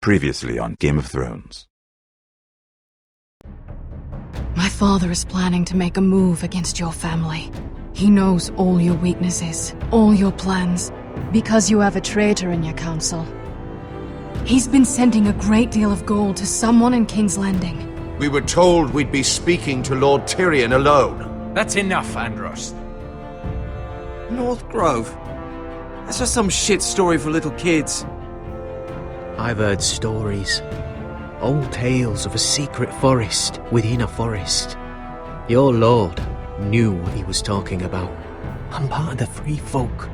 Previously on Game of Thrones. My father is planning to make a move against your family. He knows all your weaknesses, all your plans, because you have a traitor in your council. He's been sending a great deal of gold to someone in King's Landing. We were told we'd be speaking to Lord Tyrion alone. That's enough, Andros. North Grove? That's just some shit story for little kids. I've heard stories. Old tales of a secret forest within a forest. Your lord knew what he was talking about. I'm part of the free folk.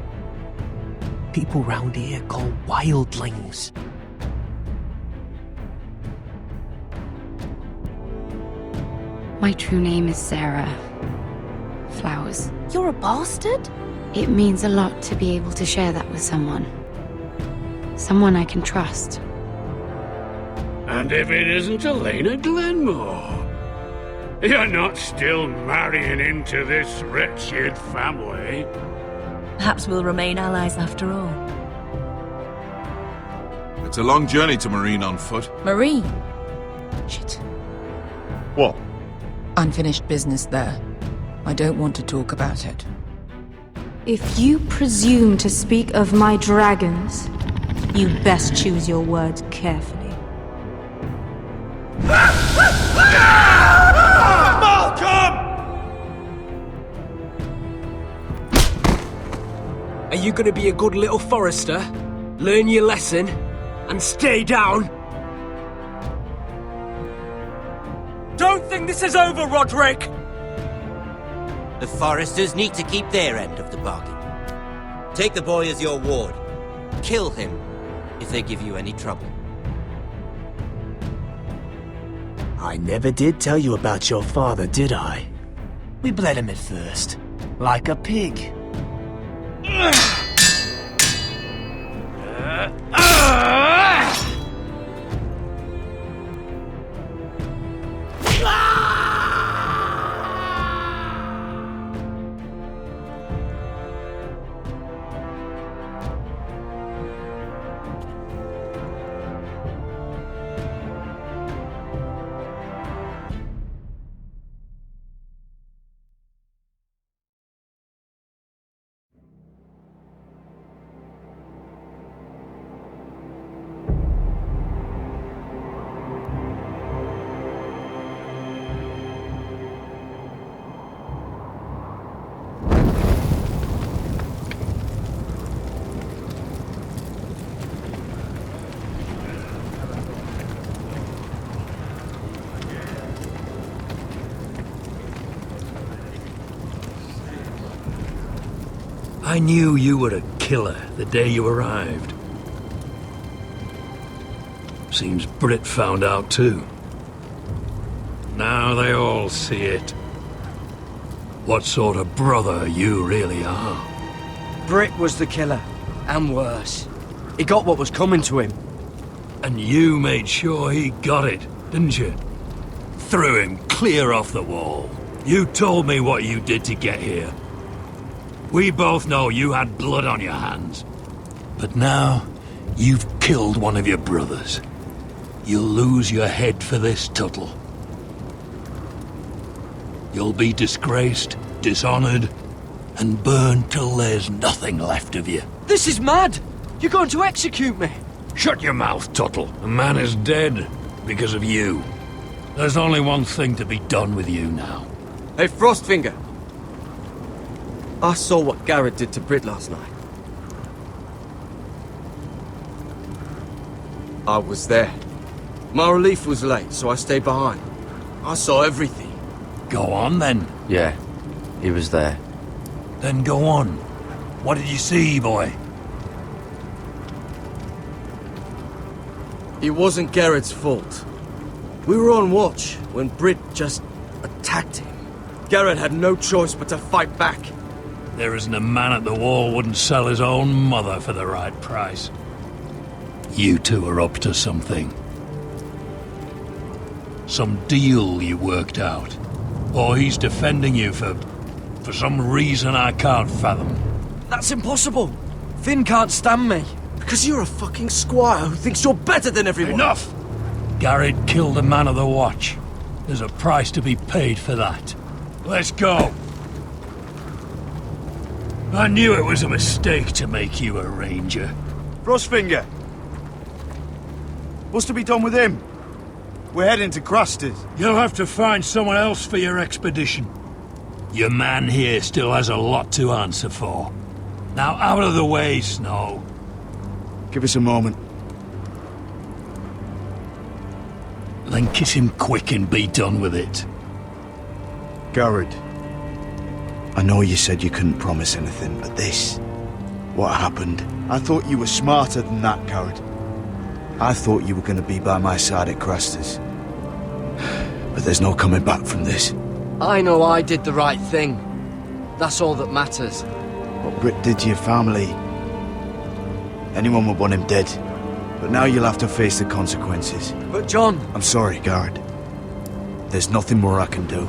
People round here call wildlings. My true name is Sarah Flowers. You're a bastard? It means a lot to be able to share that with someone. Someone I can trust. And if it isn't Elena Glenmore? You're not still marrying into this wretched family. Perhaps we'll remain allies after all. It's a long journey to Marine on foot. Marine? Shit. What? Unfinished business there. I don't want to talk about it. If you presume to speak of my dragons, you best choose your words carefully. Malcolm! Are you gonna be a good little forester? Learn your lesson and stay down? Don't think this is over, Roderick! The foresters need to keep their end of the bargain. Take the boy as your ward. Kill him if they give you any trouble. I never did tell you about your father, did I? We bled him at first, like a pig. I knew you were a killer the day you arrived. Seems Britt found out too. Now they all see it. What sort of brother you really are. Britt was the killer, and worse. He got what was coming to him. And you made sure he got it, didn't you? Threw him clear off the wall. You told me what you did to get here. We both know you had blood on your hands. But now, you've killed one of your brothers. You'll lose your head for this, Tuttle. You'll be disgraced, dishonored, and burned till there's nothing left of you. This is mad! You're going to execute me! Shut your mouth, Tuttle. The man is dead because of you. There's only one thing to be done with you now. Hey, Frostfinger! I saw what Garrett did to Britt last night. I was there. My relief was late, so I stayed behind. I saw everything. Go on, then. Yeah, he was there. Then go on. What did you see, boy? It wasn't Garrett's fault. We were on watch when Britt just attacked him. Garrett had no choice but to fight back. There isn't a man at the wall wouldn't sell his own mother for the right price. You two are up to something. Some deal you worked out. Or he's defending you for some reason I can't fathom. That's impossible. Finn can't stand me. Because you're a fucking squire who thinks you're better than everyone. Enough! Garrett killed a man of the watch. There's a price to be paid for that. Let's go. I knew it was a mistake to make you a ranger. Frostfinger. What's to be done with him? We're heading to Cruster's. You'll have to find someone else for your expedition. Your man here still has a lot to answer for. Now out of the way, Snow. Give us a moment. Then kiss him quick and be done with it. Garrett. I know you said you couldn't promise anything, but this... what happened? I thought you were smarter than that, Garrett. I thought you were going to be by my side at Cruster's. But there's no coming back from this. I know I did the right thing. That's all that matters. What Britt did to your family... anyone would want him dead. But now you'll have to face the consequences. But John... I'm sorry, Garrett. There's nothing more I can do.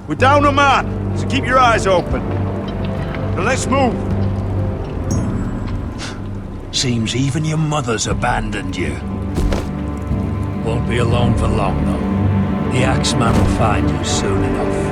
We're down a man, so keep your eyes open. Now let's move. Seems even your mother's abandoned you. Won't be alone for long, though. The Axeman will find you soon enough.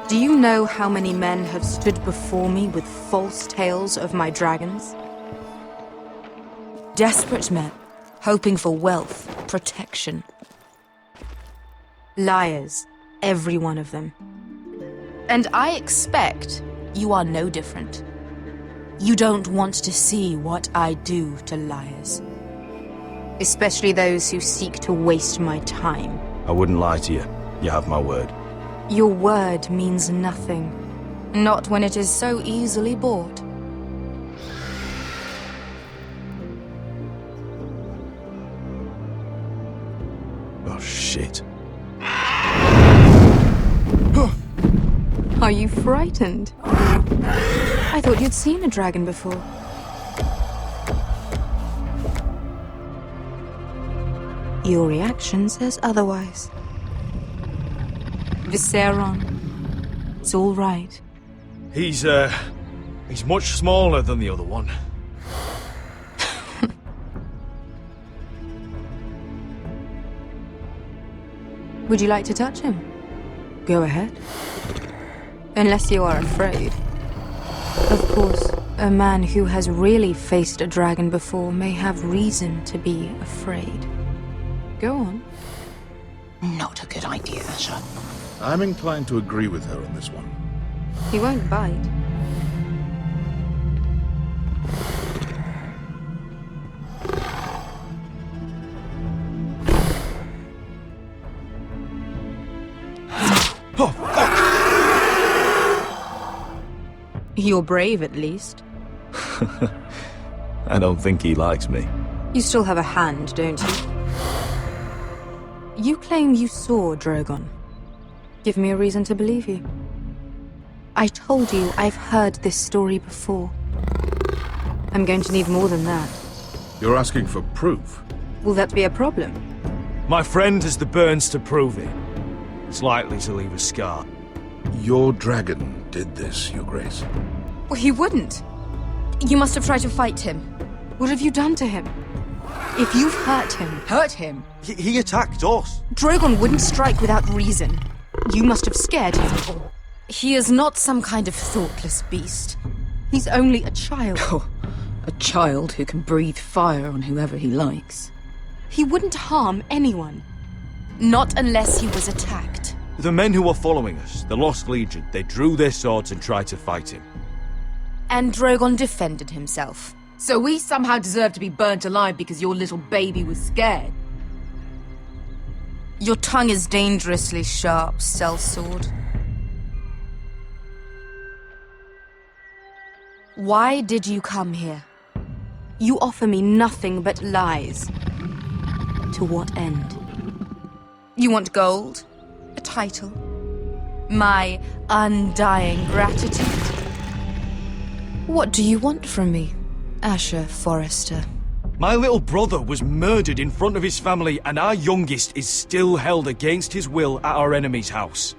Do you know how many men have stood before me with false tales of my dragons? Desperate men, hoping for wealth, protection. Liars, every one of them. And I expect you are no different. You don't want to see what I do to liars. Especially those who seek to waste my time. I wouldn't lie to you. You have my word. Your word means nothing. Not when it is so easily bought. Oh, shit. Are you frightened? I thought you'd seen a dragon before. Your reaction says otherwise. Viseron. It's all right. He's much smaller than the other one. Would you like to touch him? Go ahead. Unless you are afraid. Of course, a man who has really faced a dragon before may have reason to be afraid. Go on. Not a good idea, sir. I'm inclined to agree with her on this one. He won't bite. Oh, fuck! You're brave, at least. I don't think he likes me. You still have a hand, don't you? You claim you saw Drogon. Give me a reason to believe you. I told you I've heard this story before. I'm going to need more than that. You're asking for proof? Will that be a problem? My friend has the burns to prove it. It's likely to leave a scar. Your dragon did this, Your Grace. Well, he wouldn't. You must have tried to fight him. What have you done to him? If you've hurt him... Hurt him? He attacked us. Drogon wouldn't strike without reason. You must have scared him. He is not some kind of thoughtless beast. He's only a child. Oh, a child who can breathe fire on whoever he likes. He wouldn't harm anyone. Not unless he was attacked. The men who were following us, the Lost Legion, they drew their swords and tried to fight him. And Drogon defended himself. So we somehow deserve to be burnt alive because your little baby was scared? Your tongue is dangerously sharp, sellsword. Why did you come here? You offer me nothing but lies. To what end? You want gold? A title? My undying gratitude? What do you want from me, Asher Forrester? My little brother was murdered in front of his family, and our youngest is still held against his will at our enemy's house.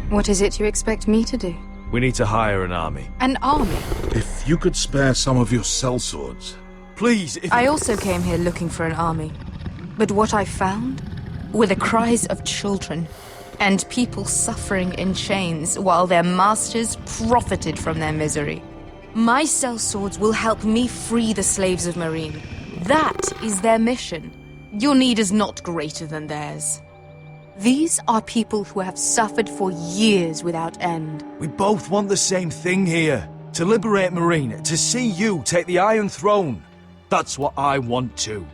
What is it you expect me to do? We need to hire an army. An army? If you could spare some of your sellswords. Please, if... I also came here looking for an army. But what I found were the cries of children and people suffering in chains while their masters profited from their misery. My sellswords will help me free the slaves of Meereen. That is their mission. Your need is not greater than theirs. These are people who have suffered for years without end. We both want the same thing here. To liberate Meereen, to see you take the Iron Throne. That's what I want too.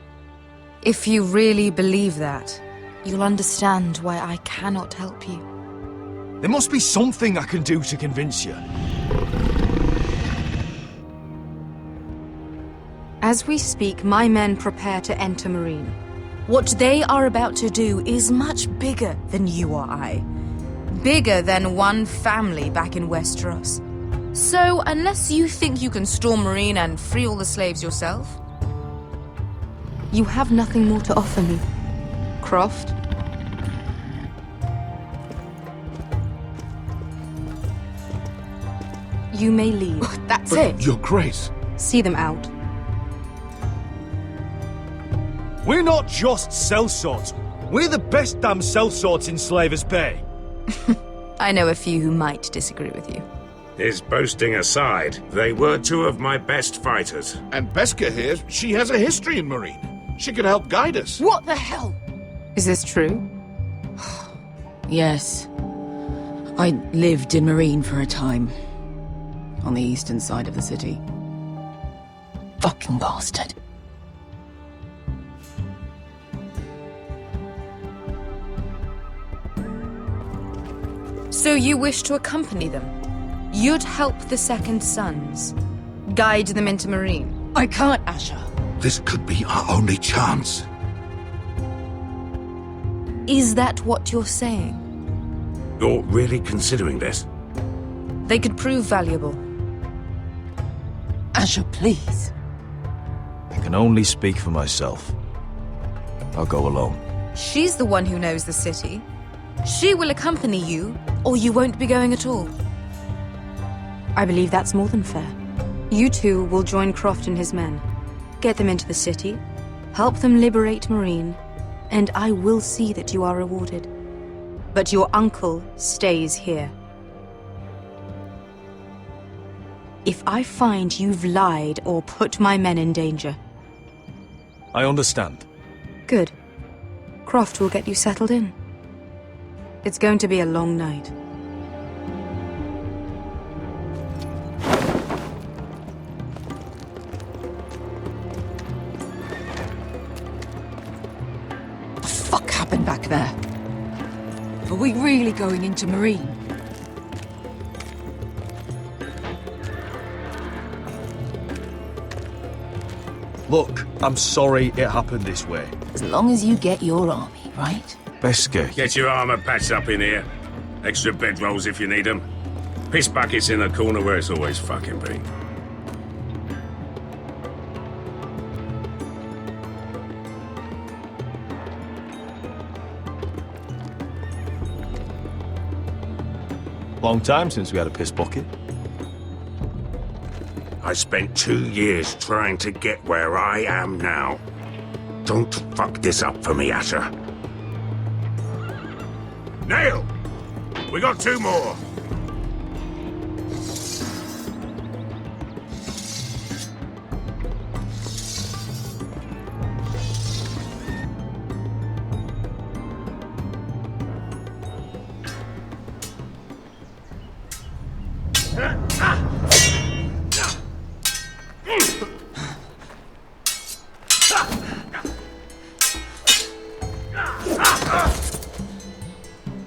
If you really believe that, you'll understand why I cannot help you. There must be something I can do to convince you. As we speak, my men prepare to enter Meereen. What they are about to do is much bigger than you or I. Bigger than one family back in Westeros. So, unless you think you can storm Meereen and free all the slaves yourself, you have nothing more to offer me, Croft. You may leave. That's it. Your Grace. See them out. We're not just sellswords. We're the best damn sellswords in Slavers Bay. I know a few who might disagree with you. His boasting aside, they were two of my best fighters. And Beska here, she has a history in Meereen. She could help guide us. What the hell? Is this true? Yes. I lived in Meereen for a time. On the eastern side of the city. Fucking bastard. So you wish to accompany them? You'd help the Second Sons? Guide them into Meereen? I can't, Asher. This could be our only chance. Is that what you're saying? You're really considering this? They could prove valuable. Asher, please. I can only speak for myself. I'll go alone. She's the one who knows the city. She will accompany you, or you won't be going at all. I believe that's more than fair. You two will join Croft and his men. Get them into the city, help them liberate Meereen, and I will see that you are rewarded. But your uncle stays here. If I find you've lied or put my men in danger... I understand. Good. Croft will get you settled in. It's going to be a long night. What the fuck happened back there? Are we really going into Meereen? Look, I'm sorry it happened this way. As long as you get your army, right? Beskir. Get your armor patched up in here. Extra bedrolls if you need them. Piss buckets in the corner where it's always fucking been. Long time since we had a piss bucket. I spent 2 years trying to get where I am now. Don't fuck this up for me, Asher. Nail! We got 2 more!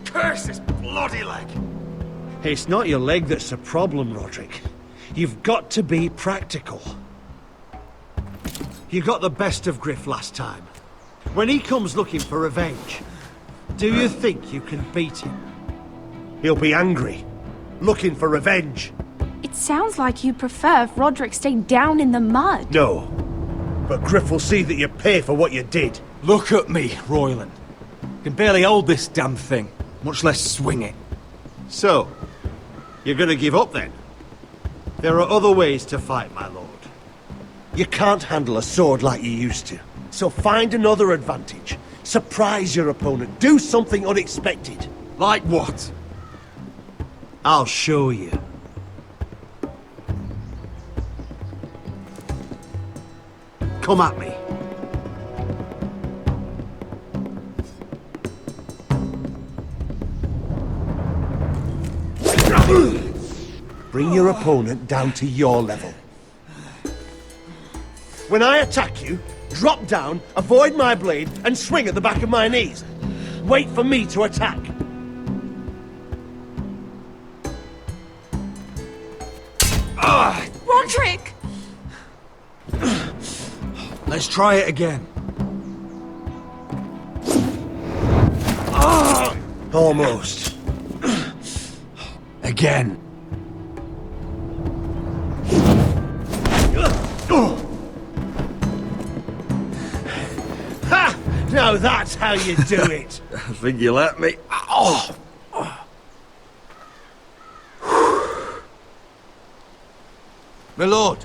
Curse this bloody leg! It's not your leg that's the problem, Roderick. You've got to be practical. You got the best of Griff last time. When he comes looking for revenge, do you think you can beat him? He'll be angry, looking for revenge. It sounds like you prefer if Roderick stayed down in the mud. No, but Griff will see that you pay for what you did. Look at me, Royland. Can barely hold this damn thing, much less swing it. So, you're gonna give up then? There are other ways to fight, my lord. You can't handle a sword like you used to. So find another advantage. Surprise your opponent. Do something unexpected. Like what? I'll show you. Come at me. Bring your opponent down to your level. When I attack you, drop down, avoid my blade, and swing at the back of my knees. Wait for me to attack. Roderick! Let's try it again. Almost. Again. Ha! Now that's how you do it. I think you let me. Oh! My lord,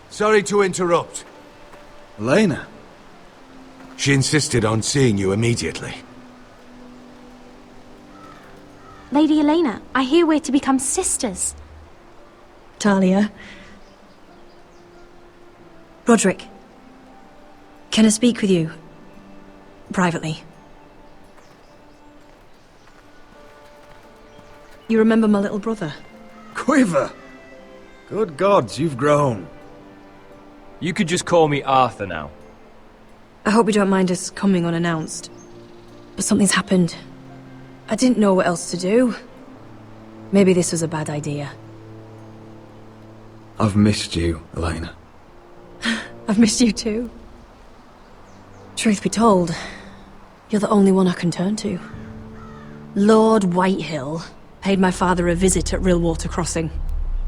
sorry to interrupt. Elena. She insisted on seeing you immediately. Lady Elena, I hear we're to become sisters. Talia. Roderick. Can I speak with you? Privately. You remember my little brother? Quiver! Good gods, you've grown. You could just call me Arthur now. I hope you don't mind us coming unannounced. But something's happened. I didn't know what else to do. Maybe this was a bad idea. I've missed you, Elena. I've missed you too. Truth be told, you're the only one I can turn to. Lord Whitehill paid my father a visit at Rillwater Crossing.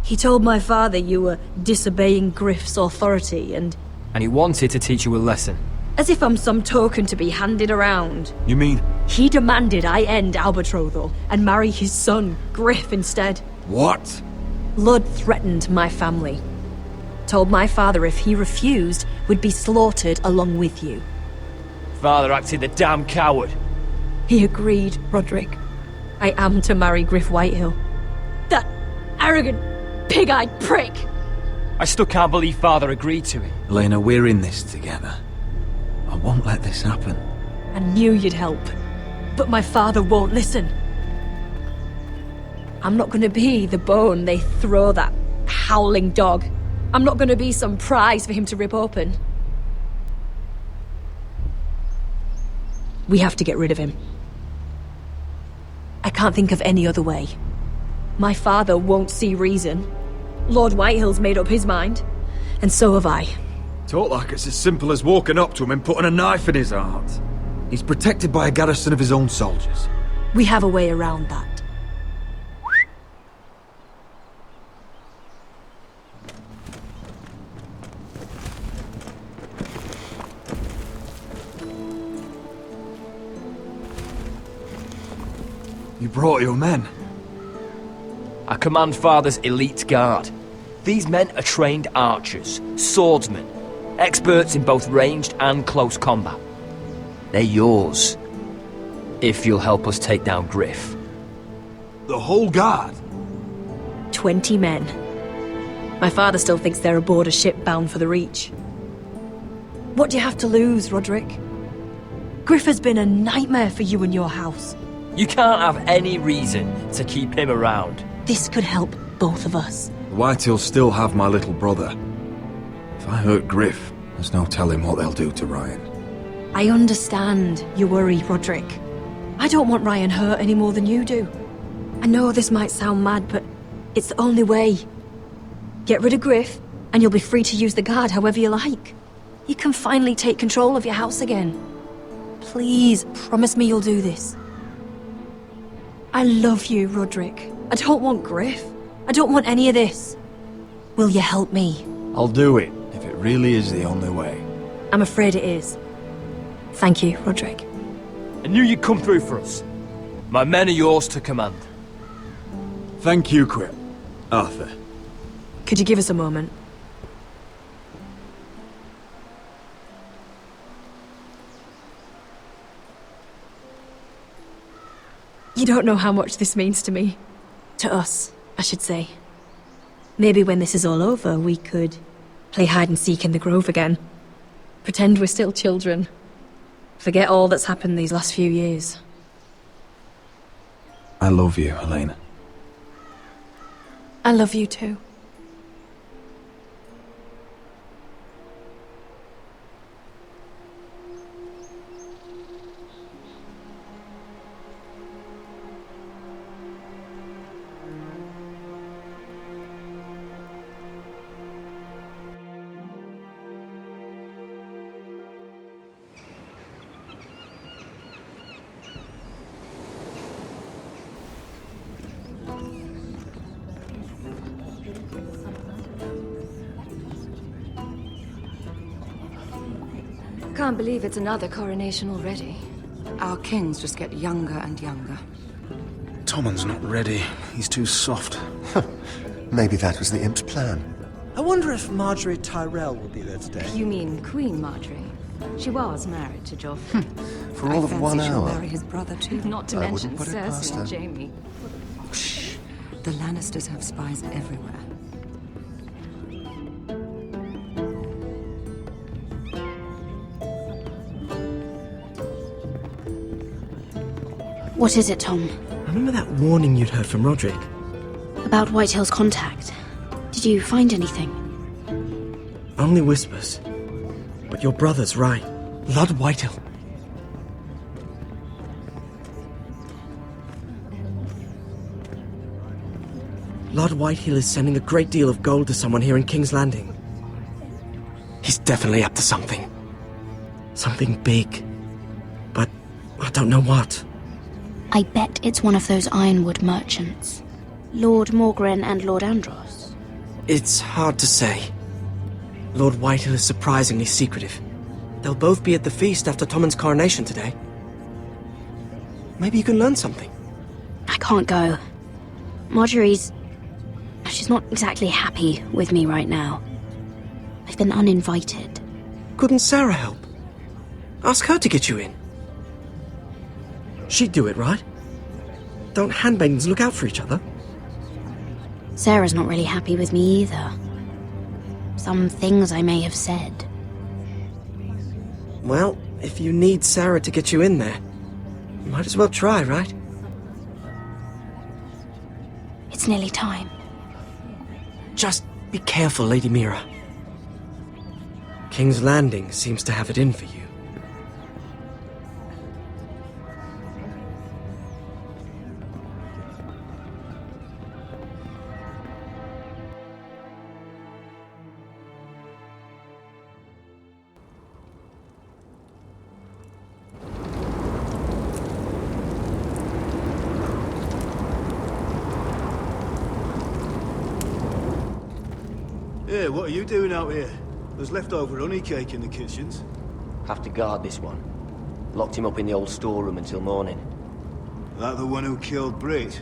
He told my father you were disobeying Griff's authority and he wanted to teach you a lesson. as if I'm some token to be handed around. You mean? He demanded I end our betrothal and marry his son, Griff, instead. What? Lud threatened my family. Told my father if he refused, we'd be slaughtered along with you. Father acted the damn coward. He agreed, Roderick. I am to marry Griff Whitehill. That arrogant, pig-eyed prick! I still can't believe Father agreed to it. Elena, we're in this together. I won't let this happen. I knew you'd help, but my father won't listen. I'm not gonna be the bone they throw that howling dog. I'm not gonna be some prize for him to rip open. We have to get rid of him. I can't think of any other way. My father won't see reason. Lord Whitehill's made up his mind, and so have I. Talk like it's as simple as walking up to him and putting a knife in his heart. He's protected by a garrison of his own soldiers. We have a way around that. You brought your men. I command Father's elite guard. These men are trained archers, swordsmen, experts in both ranged and close combat. They're yours, if you'll help us take down Griff. The whole guard? 20 men. My father still thinks they're aboard a ship bound for the Reach. What do you have to lose, Roderick? Griff has been a nightmare for you and your house. You can't have any reason to keep him around. This could help both of us. The Whitehills still have my little brother. If I hurt Griff, there's no telling what they'll do to Ryan. I understand your worry, Roderick. I don't want Ryan hurt any more than you do. I know this might sound mad, but it's the only way. Get rid of Griff, and you'll be free to use the guard however you like. You can finally take control of your house again. Please, promise me you'll do this. I love you, Roderick. I don't want Griff. I don't want any of this. Will you help me? I'll do it, if it really is the only way. I'm afraid it is. Thank you, Roderick. I knew you'd come through for us. My men are yours to command. Thank you, Quip. Arthur. Could you give us a moment? You don't know how much this means to me. To us, I should say. Maybe when this is all over, we could play hide and seek in the grove again. Pretend we're still children. Forget all that's happened these last few years. I love you, Helena. I love you too. Can't believe it's another coronation already. Our kings just get younger and younger. Tommen's not ready. He's too soft. Maybe that was the imp's plan. I wonder if Marjorie Tyrell will be there today. You mean Queen Marjorie? She was married to Joffrey. For all of 1 She'll hour. marry his brother too. Not to I mention wouldn't put it past Cersei and her. Jaime. Shh. The Lannisters have spies everywhere. What is it, Tom? Remember that warning you'd heard from Roderick? About Whitehill's contact. Did you find anything? Only whispers. But your brother's right. Lord Whitehill. Lord Whitehill is sending a great deal of gold to someone here in King's Landing. He's definitely up to something. Something big. But I don't know what. I bet it's one of those ironwood merchants. Lord Morgren and Lord Andros. It's hard to say. Lord Whitehill is surprisingly secretive. They'll both be at the feast after Tommen's coronation today. Maybe you can learn something. I can't go. Marjorie's... she's not exactly happy with me right now. I've been uninvited. Couldn't Sarah help? Ask her to get you in. She'd do it, right? Don't handmaidens look out for each other? Sarah's not really happy with me either. Some things I may have said. Well, if you need Sarah to get you in there, you might as well try, right? It's nearly time. Just be careful, Lady Mira. King's Landing seems to have it in for you. Yeah, what are you doing out here? There's leftover honey cake in the kitchens. Have to guard this one. Locked him up in the old storeroom until morning. That the one who killed Brit?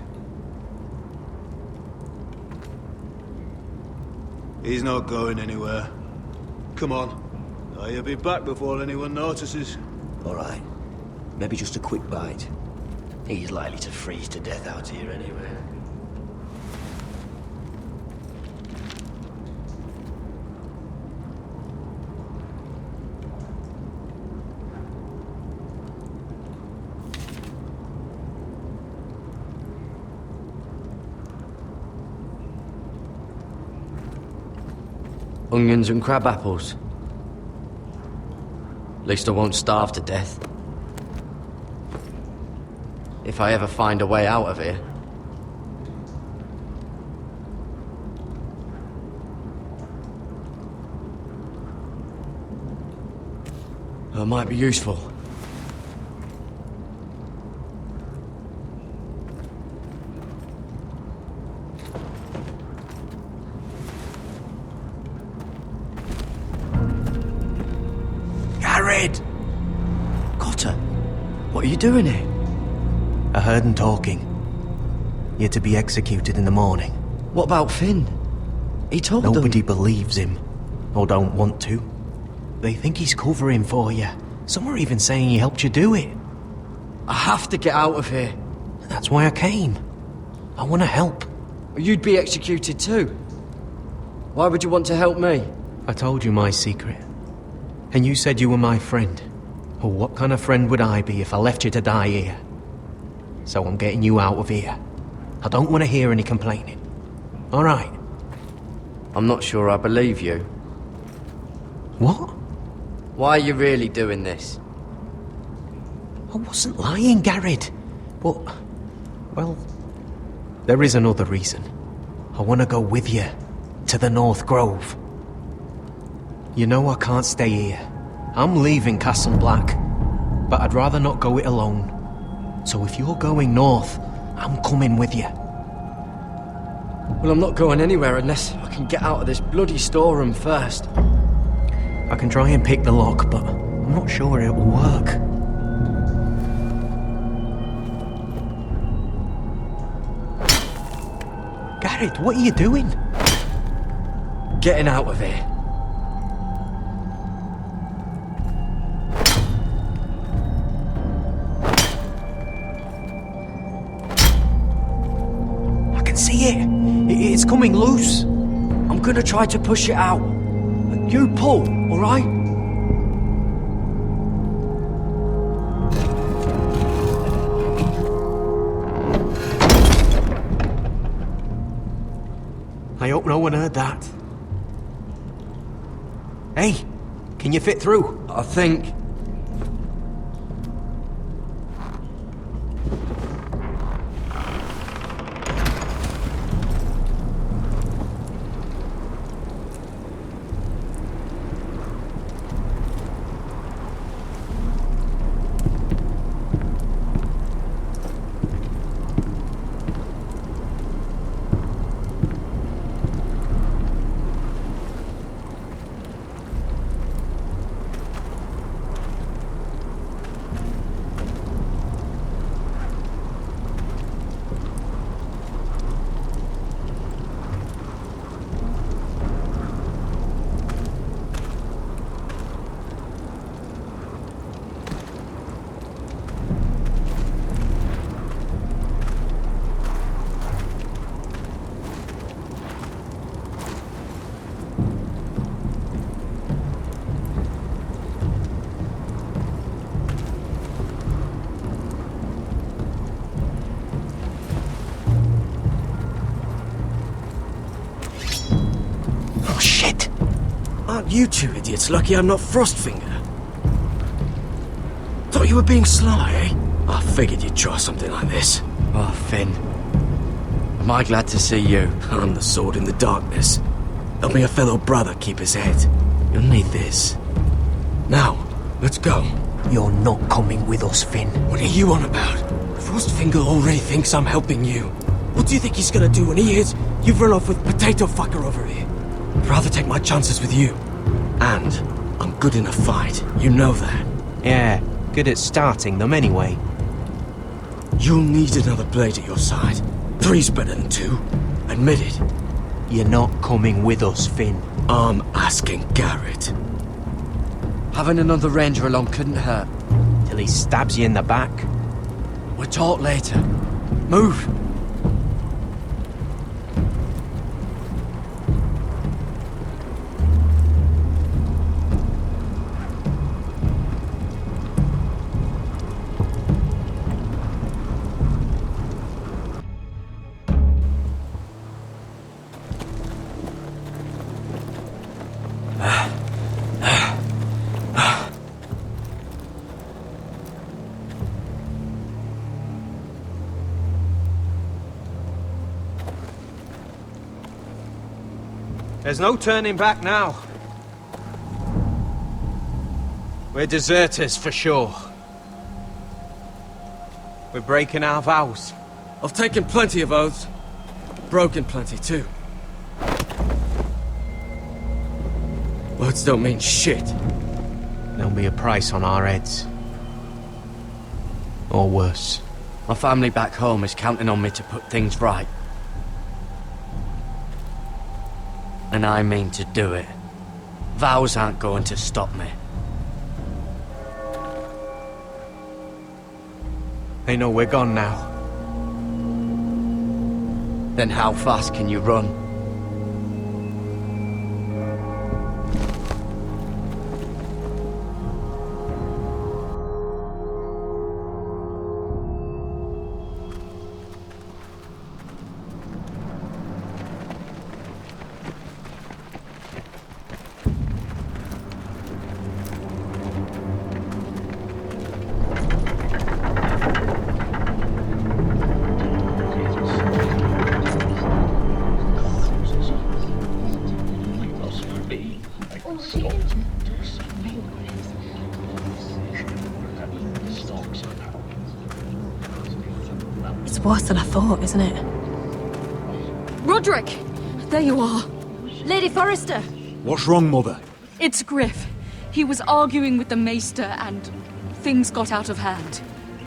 He's not going anywhere. Come on. He'll be back before anyone notices. Alright. Maybe just a quick bite. He's likely to freeze to death out here anyway. Onions and crab apples. At least I won't starve to death. If I ever find a way out of here. That might be useful. Garrett! Cotter, what are you doing here? I heard him talking. You're to be executed in the morning. What about Finn? He told them... Nobody believes him, or don't want to. They think he's covering for you. Some are even saying he helped you do it. I have to get out of here. That's why I came. I want to help. You'd be executed too. Why would you want to help me? I told you my secret. And you said you were my friend. Well, what kind of friend would I be if I left you to die here? So I'm getting you out of here. I don't want to hear any complaining. All right? I'm not sure I believe you. What? Why are you really doing this? I wasn't lying, Garrett. But, well, there is another reason. I want to go with you to the North Grove. You know I can't stay here. I'm leaving Castle Black, but I'd rather not go it alone. So if you're going north, I'm coming with you. Well, I'm not going anywhere unless I can get out of this bloody storeroom first. I can try and pick the lock, but I'm not sure it will work. Garrett, what are you doing? Getting out of here. See it? It's coming loose. I'm gonna try to push it out. You pull, all right? I hope no one heard that. Hey, can you fit through? I think. Aren't you two idiots lucky I'm not Frostfinger? Thought you were being sly, eh? I figured you'd try something like this. Oh, Finn. Am I glad to see you? I'm the sword in the darkness. Helping a fellow brother keep his head. You'll need this. Now, let's go. You're not coming with us, Finn. What are you on about? Frostfinger already thinks I'm helping you. What do you think he's gonna do when he hears you've run off with Potato Fucker over here? I'd rather take my chances with you. And I'm good in a fight. You know that. Yeah, good at starting them anyway. You'll need another blade at your side. 3's better than 2. Admit it. You're not coming with us, Finn. I'm asking Garrett. Having another ranger along couldn't hurt. Till he stabs you in the back. We'll talk later. Move! There's no turning back now. We're deserters for sure. We're breaking our vows. I've taken plenty of oaths. Broken plenty too. Words don't mean shit. There'll be a price on our heads. Or worse. My family back home is counting on me to put things right. And I mean to do it. Vows aren't going to stop me. They know we're gone now. Then how fast can you run? It's worse than I thought, isn't it? Roderick! There you are. Lady Forrester! What's wrong, Mother? It's Griff. He was arguing with the Maester and things got out of hand.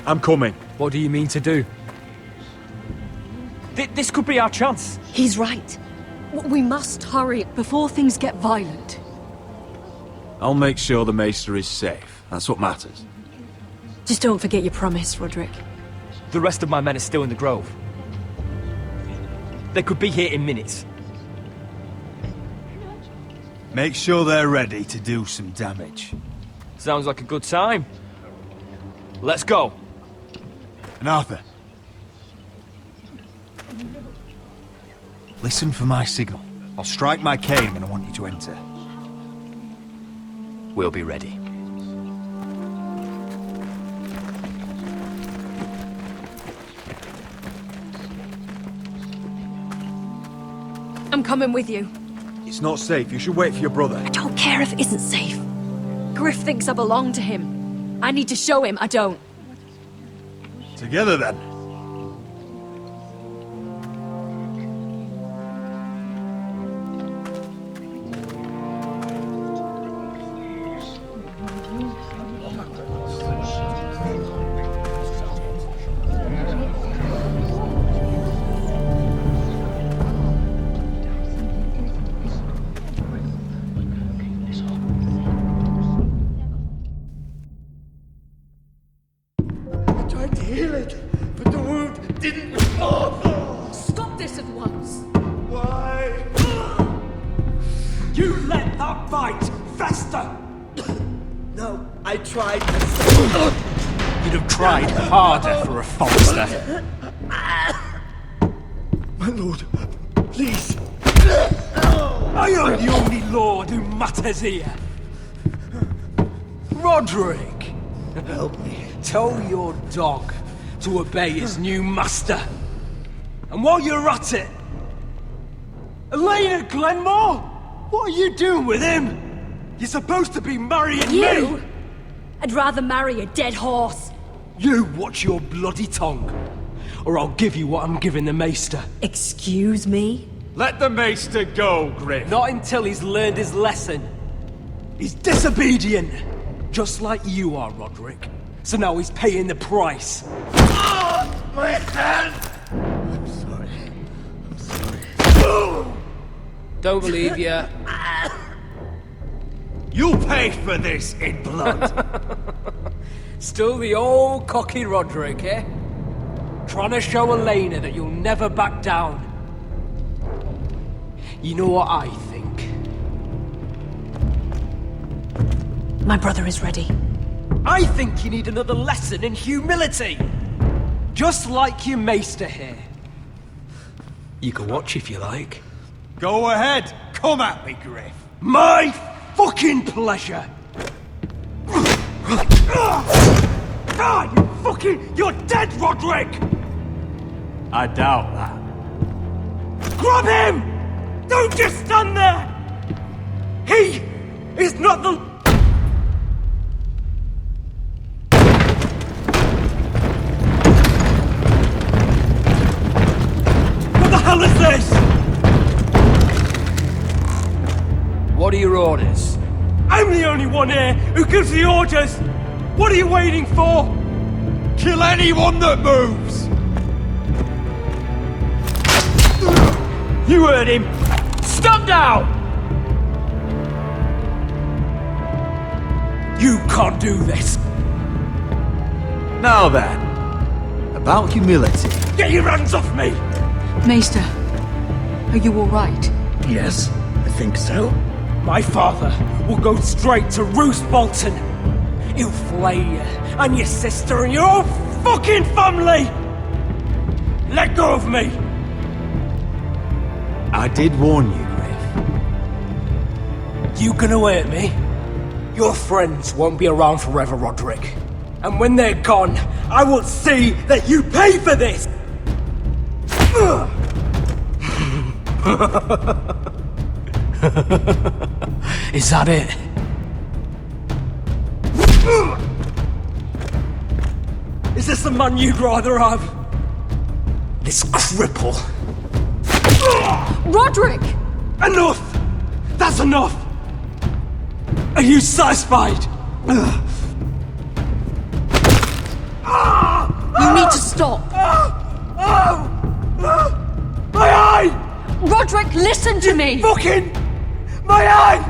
I'm coming. What do you mean to do? This could be our chance. He's right. We must hurry before things get violent. I'll make sure the Maester is safe. That's what matters. Just don't forget your promise, Roderick. The rest of my men are still in the grove. They could be here in minutes. Make sure they're ready to do some damage. Sounds like a good time. Let's go. And Arthur. Listen for my signal. I'll strike my cane when I want you to enter. We'll be ready. I'm coming with you. It's not safe. You should wait for your brother. I don't care if it isn't safe. Griff thinks I belong to him. I need to show him I don't. Together then. Stop this at once! Why? You let that bite fester! No, I tried. You'd have tried harder for a Forrester. My lord, please. I am the only lord who matters here. Roderick! Help me. Tell your dog to obey his new master. And while you're at it, Elena Glenmore? What are you doing with him? You're supposed to be marrying You? me! I'd rather marry a dead horse. You watch your bloody tongue, or I'll give you what I'm giving the Maester. Excuse me? Let the maester go, Griff. Not until he's learned his lesson. He's disobedient, just like you are, Roderick. So now he's paying the price. My hand! I'm sorry. Don't believe you. You'll pay for this in blood. Still the old cocky Roderick, eh? Trying to show Elena that you'll never back down. You know what I think? My brother is ready. I think you need another lesson in humility. Just like your maester here. You can watch if you like. Go ahead. Come at me, Griff. My fucking pleasure. You're dead, Roderick! I doubt that. Grab him! Don't just stand there! He is not the... What the hell is this? What are your orders? I'm the only one here who gives the orders! What are you waiting for? Kill anyone that moves! You heard him! Stand down! You can't do this! Now then, about humility. Get your hands off me! Maester, are you all right? Yes, I think so. My father will go straight to Roose Bolton. He'll flay you, and your sister, and your whole fucking family! Let go of me! I did warn you, Griff. You gonna hurt me? Your friends won't be around forever, Roderick. And when they're gone, I will see that you pay for this! Is that it? Is this the man you'd rather have? This cripple. Roderick! Enough! That's enough! Are you satisfied? You need to stop! My eye! Roderick, listen to me! Fucking... My eye!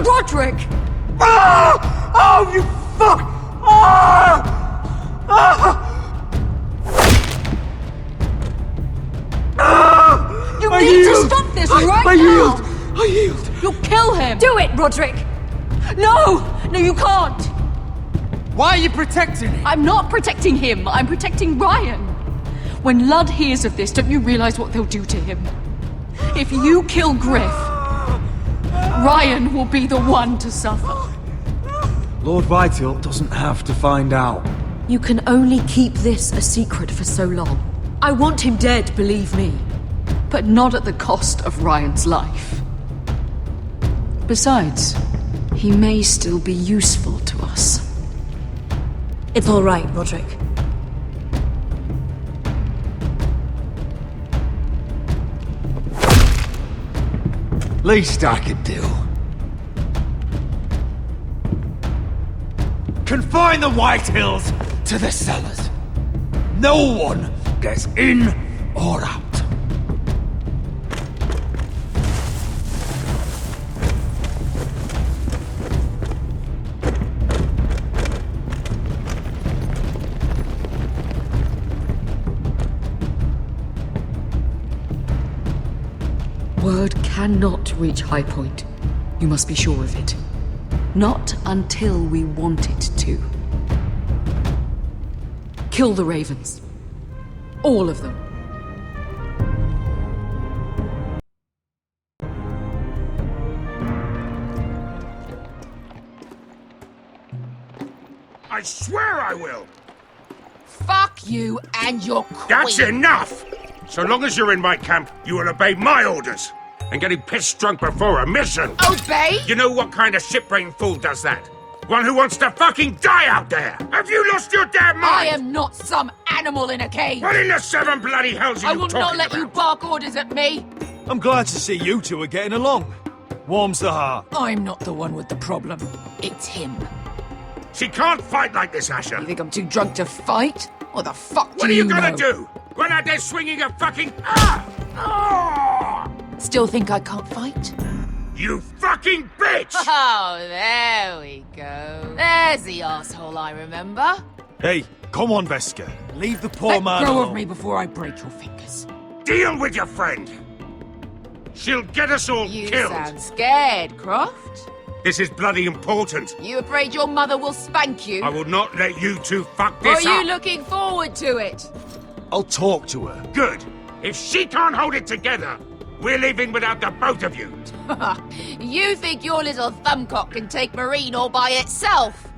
Roderick! Oh, you fuck! You need to stop this right now! I yield! You'll kill him! Do it, Roderick! No! No, you can't! Why are you protecting him? I'm not protecting him, I'm protecting Ryan! When Ludd hears of this, don't you realize what they'll do to him? If you kill Griff, Ryan will be the one to suffer. Lord Whitehill doesn't have to find out. You can only keep this a secret for so long. I want him dead, believe me. But not at the cost of Ryan's life. Besides, he may still be useful to us. It's all right, Roderick. Least I could do. Confine the Whitehills to the cellars. No one gets in or out. Word cannot reach High Point. You must be sure of it. Not until we want it to. Kill the ravens. All of them. I swear I will! Fuck you and your queen. That's enough! So long as you're in my camp, you will obey my orders. And getting pissed drunk before a mission. Obey? You know what kind of shit-brained fool does that? One who wants to fucking die out there! Have you lost your damn mind? I am not some animal in a cage. What in the seven bloody hells are I you will talking not let about? you bark orders at me. I'm glad to see you two are getting along. Warms the heart. I'm not the one with the problem. It's him. She can't fight like this, Asher. You think I'm too drunk to fight? What the fuck What do are you know? gonna do? Run out there swinging a fucking... Still think I can't fight? You fucking bitch! Oh, there we go. There's the asshole I remember. Hey, come on, Veska. Leave the poor man Let go alone. of me before I break your fingers. Deal with your friend. She'll get us all You killed. sound scared, Croft. This is bloody important. You afraid your mother will spank you? I will not let you two fuck Or are this you up. looking forward to it? I'll talk to her. Good. If she can't hold it together, we're leaving without the both of you. You think your little thumbcock can take Marine all by itself?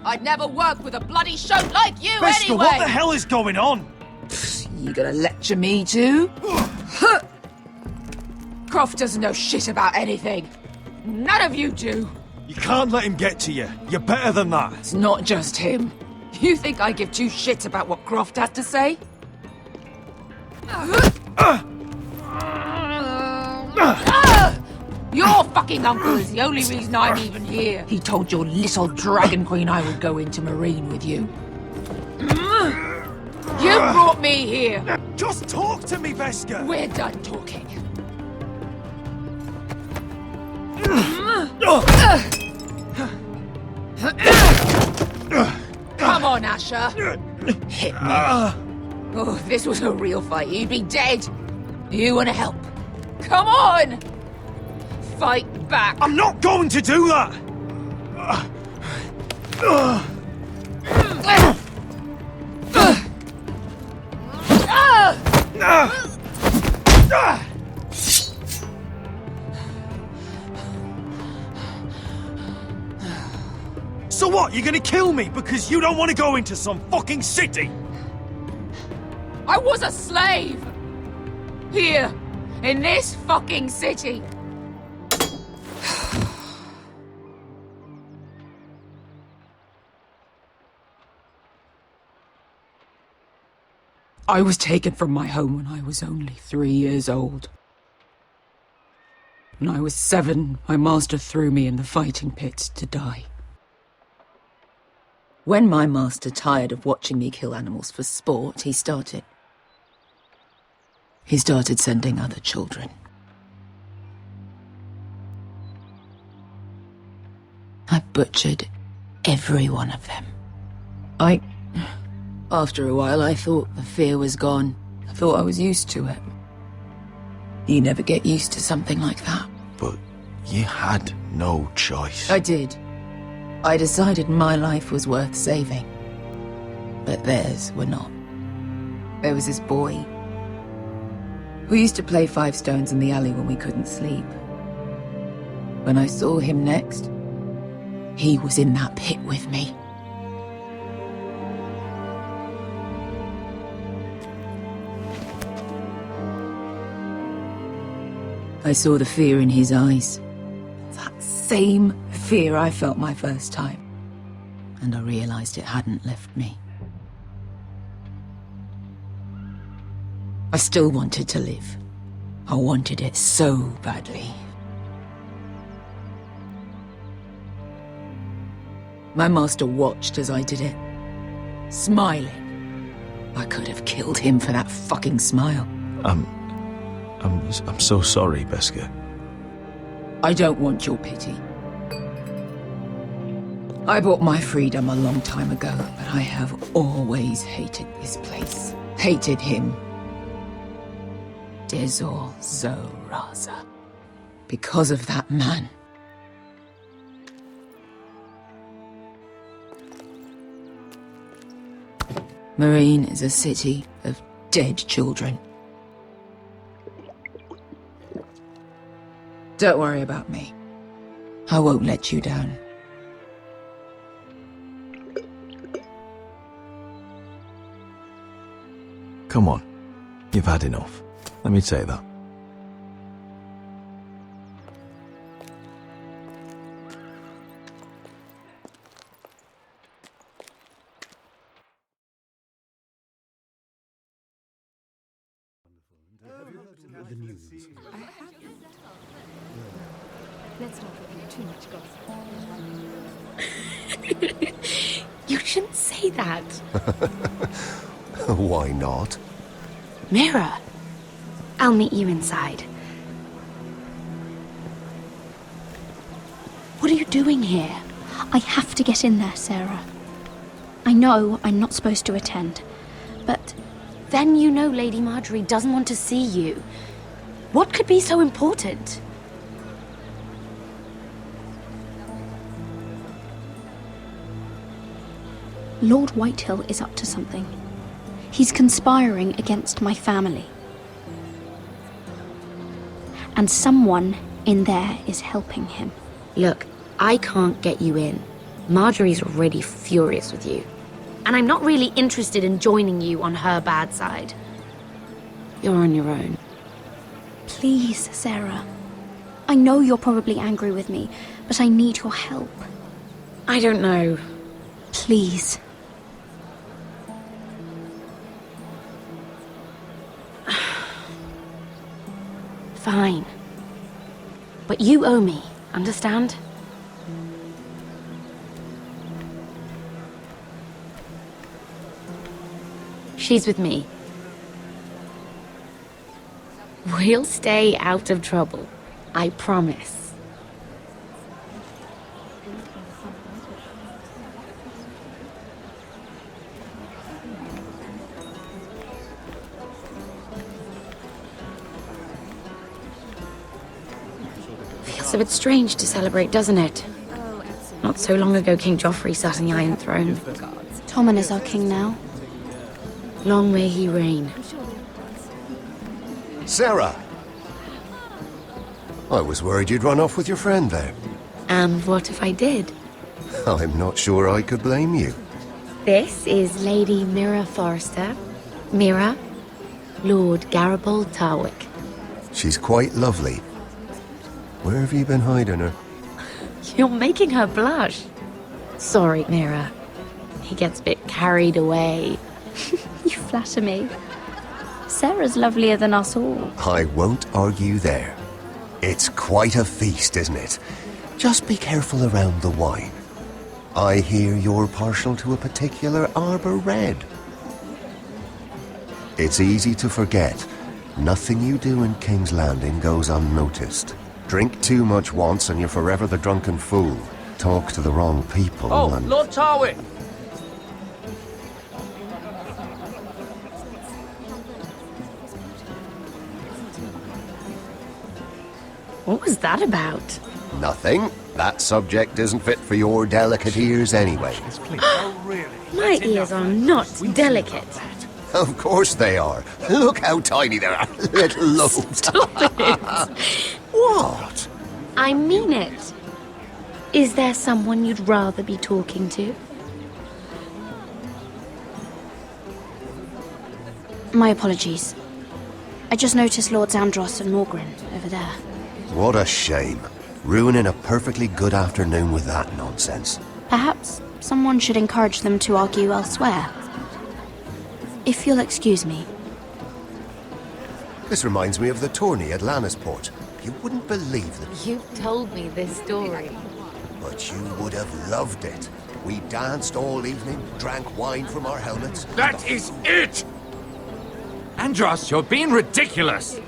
I'd never work with a bloody shote like you Veska, anyway! what the hell is going on? You gonna lecture me too? Croft doesn't know shit about anything. None of you do. You can't let him get to you. You're better than that. It's not just him. You think I give two shits about what Croft has to say? Your fucking uncle is the only reason I'm even here. He told your little dragon queen I would go into Marine with you. You brought me here. Just talk to me, Veska. We're done talking. Come on, Asher. Hit me. Oh, if this was a real fight, you'd be dead. You want to help? Come on! Fight back. I'm not going to do that! So what, you're gonna kill me because you don't want to go into some fucking city? I was a slave! Here, in this fucking city. I was taken from my home when I was only 3 years old. When I was 7, my master threw me in the fighting pits to die. When my master tired of watching me kill animals for sport, he started sending other children. I butchered every one of them. After a while, I thought the fear was gone. I thought I was used to it. You never get used to something like that. But you had no choice. I did. I decided my life was worth saving. But theirs were not. There was this boy who used to play 5 stones in the alley when we couldn't sleep. When I saw him next, he was in that pit with me. I saw the fear in his eyes. That same fear I felt my first time. And I realized it hadn't left me. I still wanted to live. I wanted it so badly. My master watched as I did it, smiling. I could have killed him for that fucking smile. I'm so sorry, Veska. I don't want your pity. I bought my freedom a long time ago, but I have always hated this place. Hated him. Dezor Zoraza. Because of that man. Marine is a city of dead children. Don't worry about me. I won't let you down. Come on. You've had enough. Let me say that. the news? Let's not reveal too much gossip. You shouldn't say that. Why not? Mira, I'll meet you inside. What are you doing here? I have to get in there, Sarah. I know I'm not supposed to attend, but then you know Lady Marjorie doesn't want to see you. What could be so important? Lord Whitehill is up to something. He's conspiring against my family. And someone in there is helping him. Look, I can't get you in. Marjorie's already furious with you. And I'm not really interested in joining you on her bad side. You're on your own. Please, Sarah. I know you're probably angry with me, but I need your help. I don't know. Please. Fine. But you owe me, understand? She's with me. We'll stay out of trouble. I promise. Feels a bit strange to celebrate, doesn't it? Not so long ago, King Joffrey sat on the Iron Throne. Tommen is our king now. Long may he reign. Sarah! I was worried you'd run off with your friend there. And what if I did? I'm not sure I could blame you. This is Lady Mira Forrester. Mira, Lord Garibald Tarwick. She's quite lovely. Where have you been hiding her? You're making her blush. Sorry, Mira. He gets a bit carried away. You flatter me. Sarah's lovelier than us all. I won't argue there. It's quite a feast, isn't it? Just be careful around the wine. I hear you're partial to a particular Arbor Red. It's easy to forget. Nothing you do in King's Landing goes unnoticed. Drink too much once and you're forever the drunken fool. Talk to the wrong people and... Lord Tarwick! What was that about? Nothing. That subject isn't fit for your delicate ears anyway. My ears are not delicate. Of course they are. Look how tiny they are. Little lobes. Stop it. What? I mean it. Is there someone you'd rather be talking to? My apologies. I just noticed Lords Andros and Morgren over there. What a shame. Ruining a perfectly good afternoon with that nonsense. Perhaps someone should encourage them to argue elsewhere. If you'll excuse me. This reminds me of the tourney at Lannisport. You wouldn't believe that. You've told me this story. But you would have loved it. We danced all evening, drank wine from our helmets. That is it! Andros, you're being ridiculous!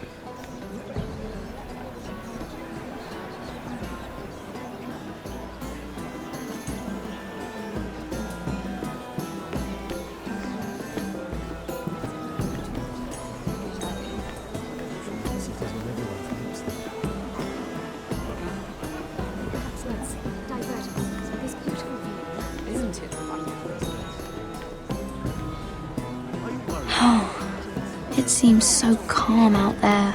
It seems so calm out there.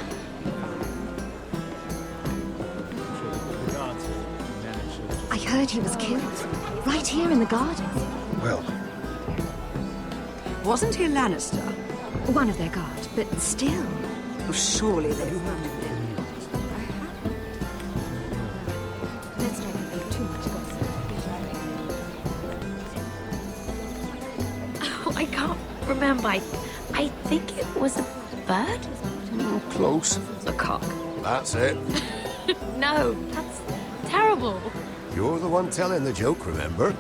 I heard he was killed. Right here in the garden. Well... Wasn't he a Lannister? One of their guard, but still. Oh, surely they wounded him. Let's not make too much gossip. Oh, I can't remember. I think it was a bird? Close. The cock. That's it. No, that's terrible. You're the one telling the joke, remember?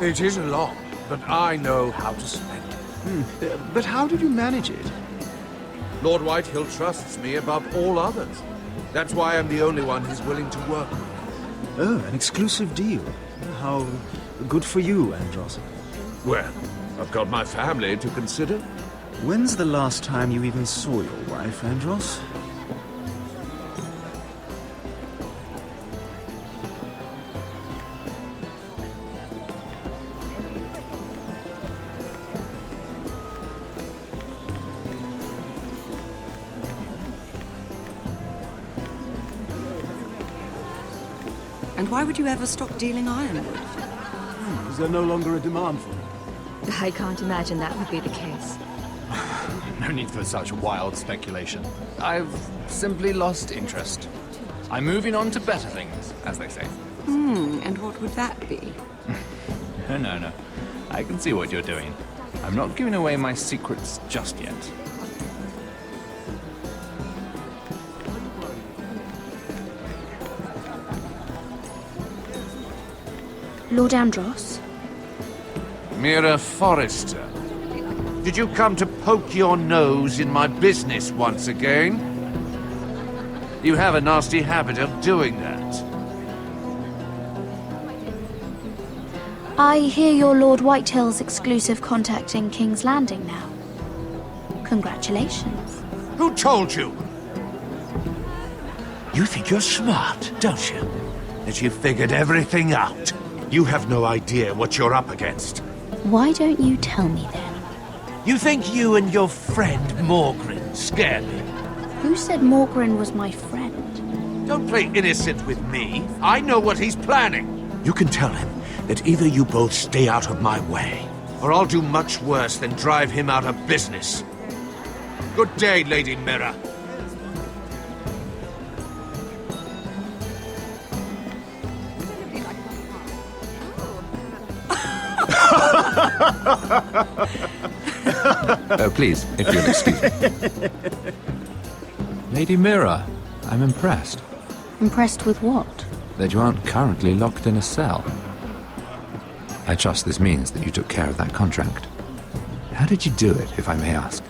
It is a lot, but I know how to spend it. But how did you manage it? Lord Whitehill trusts me above all others. That's why I'm the only one he's willing to work with. Oh, an exclusive deal. How good for you, Andros. Well, I've got my family to consider. When's the last time you even saw your wife, Andros? And why would you ever stop dealing ironwood? Is there no longer a demand for it? I can't imagine that would be the case. No need for such wild speculation. I've simply lost interest. I'm moving on to better things, as they say. And what would that be? No. I can see what you're doing. I'm not giving away my secrets just yet. Lord Andros? Mira Forrester, did you come to poke your nose in my business once again? You have a nasty habit of doing that. I hear you're Lord Whitehill's exclusive contact in King's Landing now. Congratulations. Who told you? You think you're smart, don't you? That you figured everything out. You have no idea what you're up against. Why don't you tell me then? You think you and your friend Morgrin scare me? Who said Morgrin was my friend? Don't play innocent with me. I know what he's planning. You can tell him that either you both stay out of my way, or I'll do much worse than drive him out of business. Good day, Lady Mira. Oh, please, if you'll excuse me. Lady Mira, I'm impressed Impressed with what? that you aren't currently locked in a cell. I trust this means that you took care of that contract. How did you do it, if I may ask?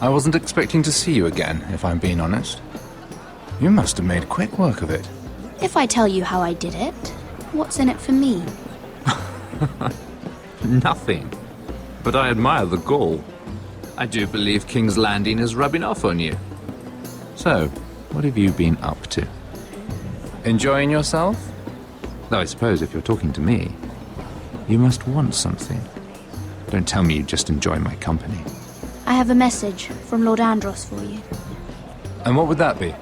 I wasn't expecting to see you again, if I'm being honest. You must have made quick work of it. If I tell you how I did it, what's in it for me? Nothing. But I admire the gall. I do believe King's Landing is rubbing off on you. So, what have you been up to? Enjoying yourself? Though I suppose if you're talking to me, you must want something. Don't tell me you just enjoy my company. I have a message from Lord Andros for you. And what would that be?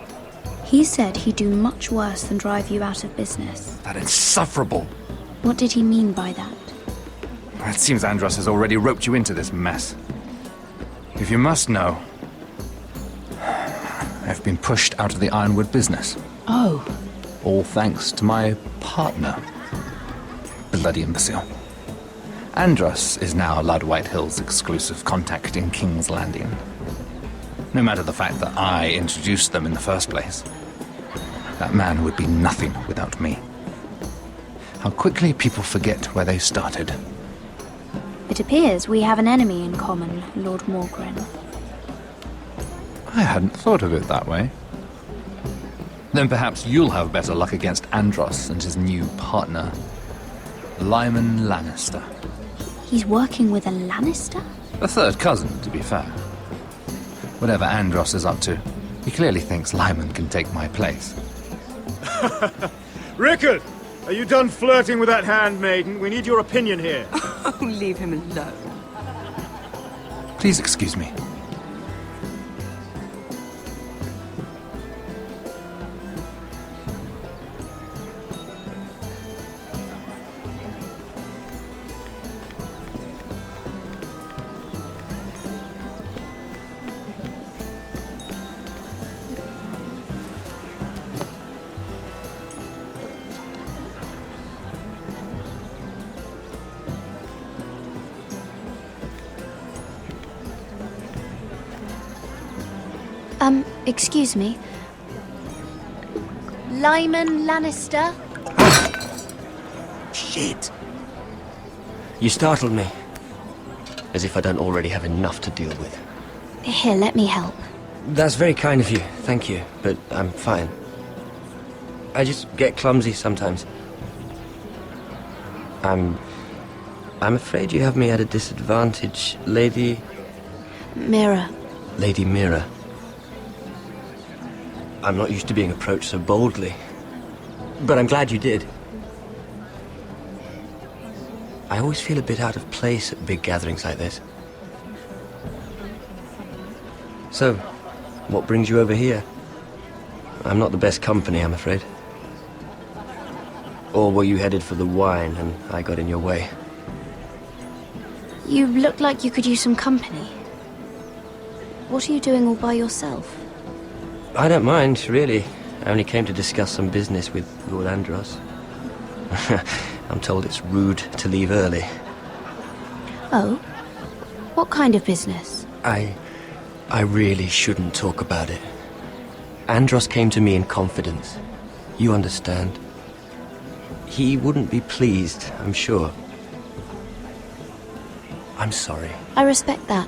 He said he'd do much worse than drive you out of business. That insufferable! What did he mean by that? It seems Andros has already roped you into this mess. If you must know, I've been pushed out of the ironwood business. Oh. All thanks to my partner. Bloody imbecile. Andros is now Lord Whitehill's exclusive contact in King's Landing. No matter the fact that I introduced them in the first place. That man would be nothing without me. How quickly people forget where they started. It appears we have an enemy in common, Lord Morgrin. I hadn't thought of it that way. Then perhaps you'll have better luck against Andros and his new partner, Lyman Lannister. He's working with a Lannister? A third cousin, to be fair. Whatever Andros is up to, he clearly thinks Lyman can take my place. Rickard! Are you done flirting with that handmaiden? We need your opinion here. Oh, leave him alone. Please excuse me. Excuse me. Lyman Lannister? Shit. You startled me. As if I don't already have enough to deal with. Here, let me help. That's very kind of you, thank you, but I'm fine. I just get clumsy sometimes. I'm afraid you have me at a disadvantage, Lady... Mira. Lady Mira. I'm not used to being approached so boldly. But I'm glad you did. I always feel a bit out of place at big gatherings like this. So, what brings you over here? I'm not the best company, I'm afraid. Or were you headed for the wine and I got in your way? You look like you could use some company. What are you doing all by yourself? I don't mind, really. I only came to discuss some business with Lord Andros. I'm told it's rude to leave early. Oh? What kind of business? I really shouldn't talk about it. Andros came to me in confidence. You understand? He wouldn't be pleased, I'm sure. I'm sorry. I respect that.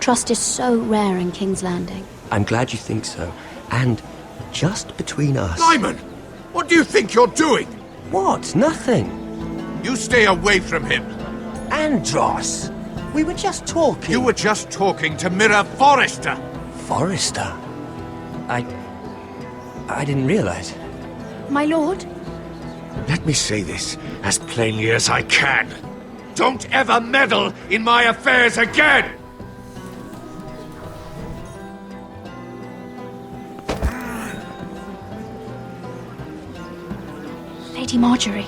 Trust is so rare in King's Landing. I'm glad you think so. And just between us... Lyman! What do you think you're doing? What? Nothing. You stay away from him. Andros! We were just talking. You were just talking to Mira Forrester. Forrester? I didn't realize. My lord? Let me say this as plainly as I can. Don't ever meddle in my affairs again! Lady Marjorie.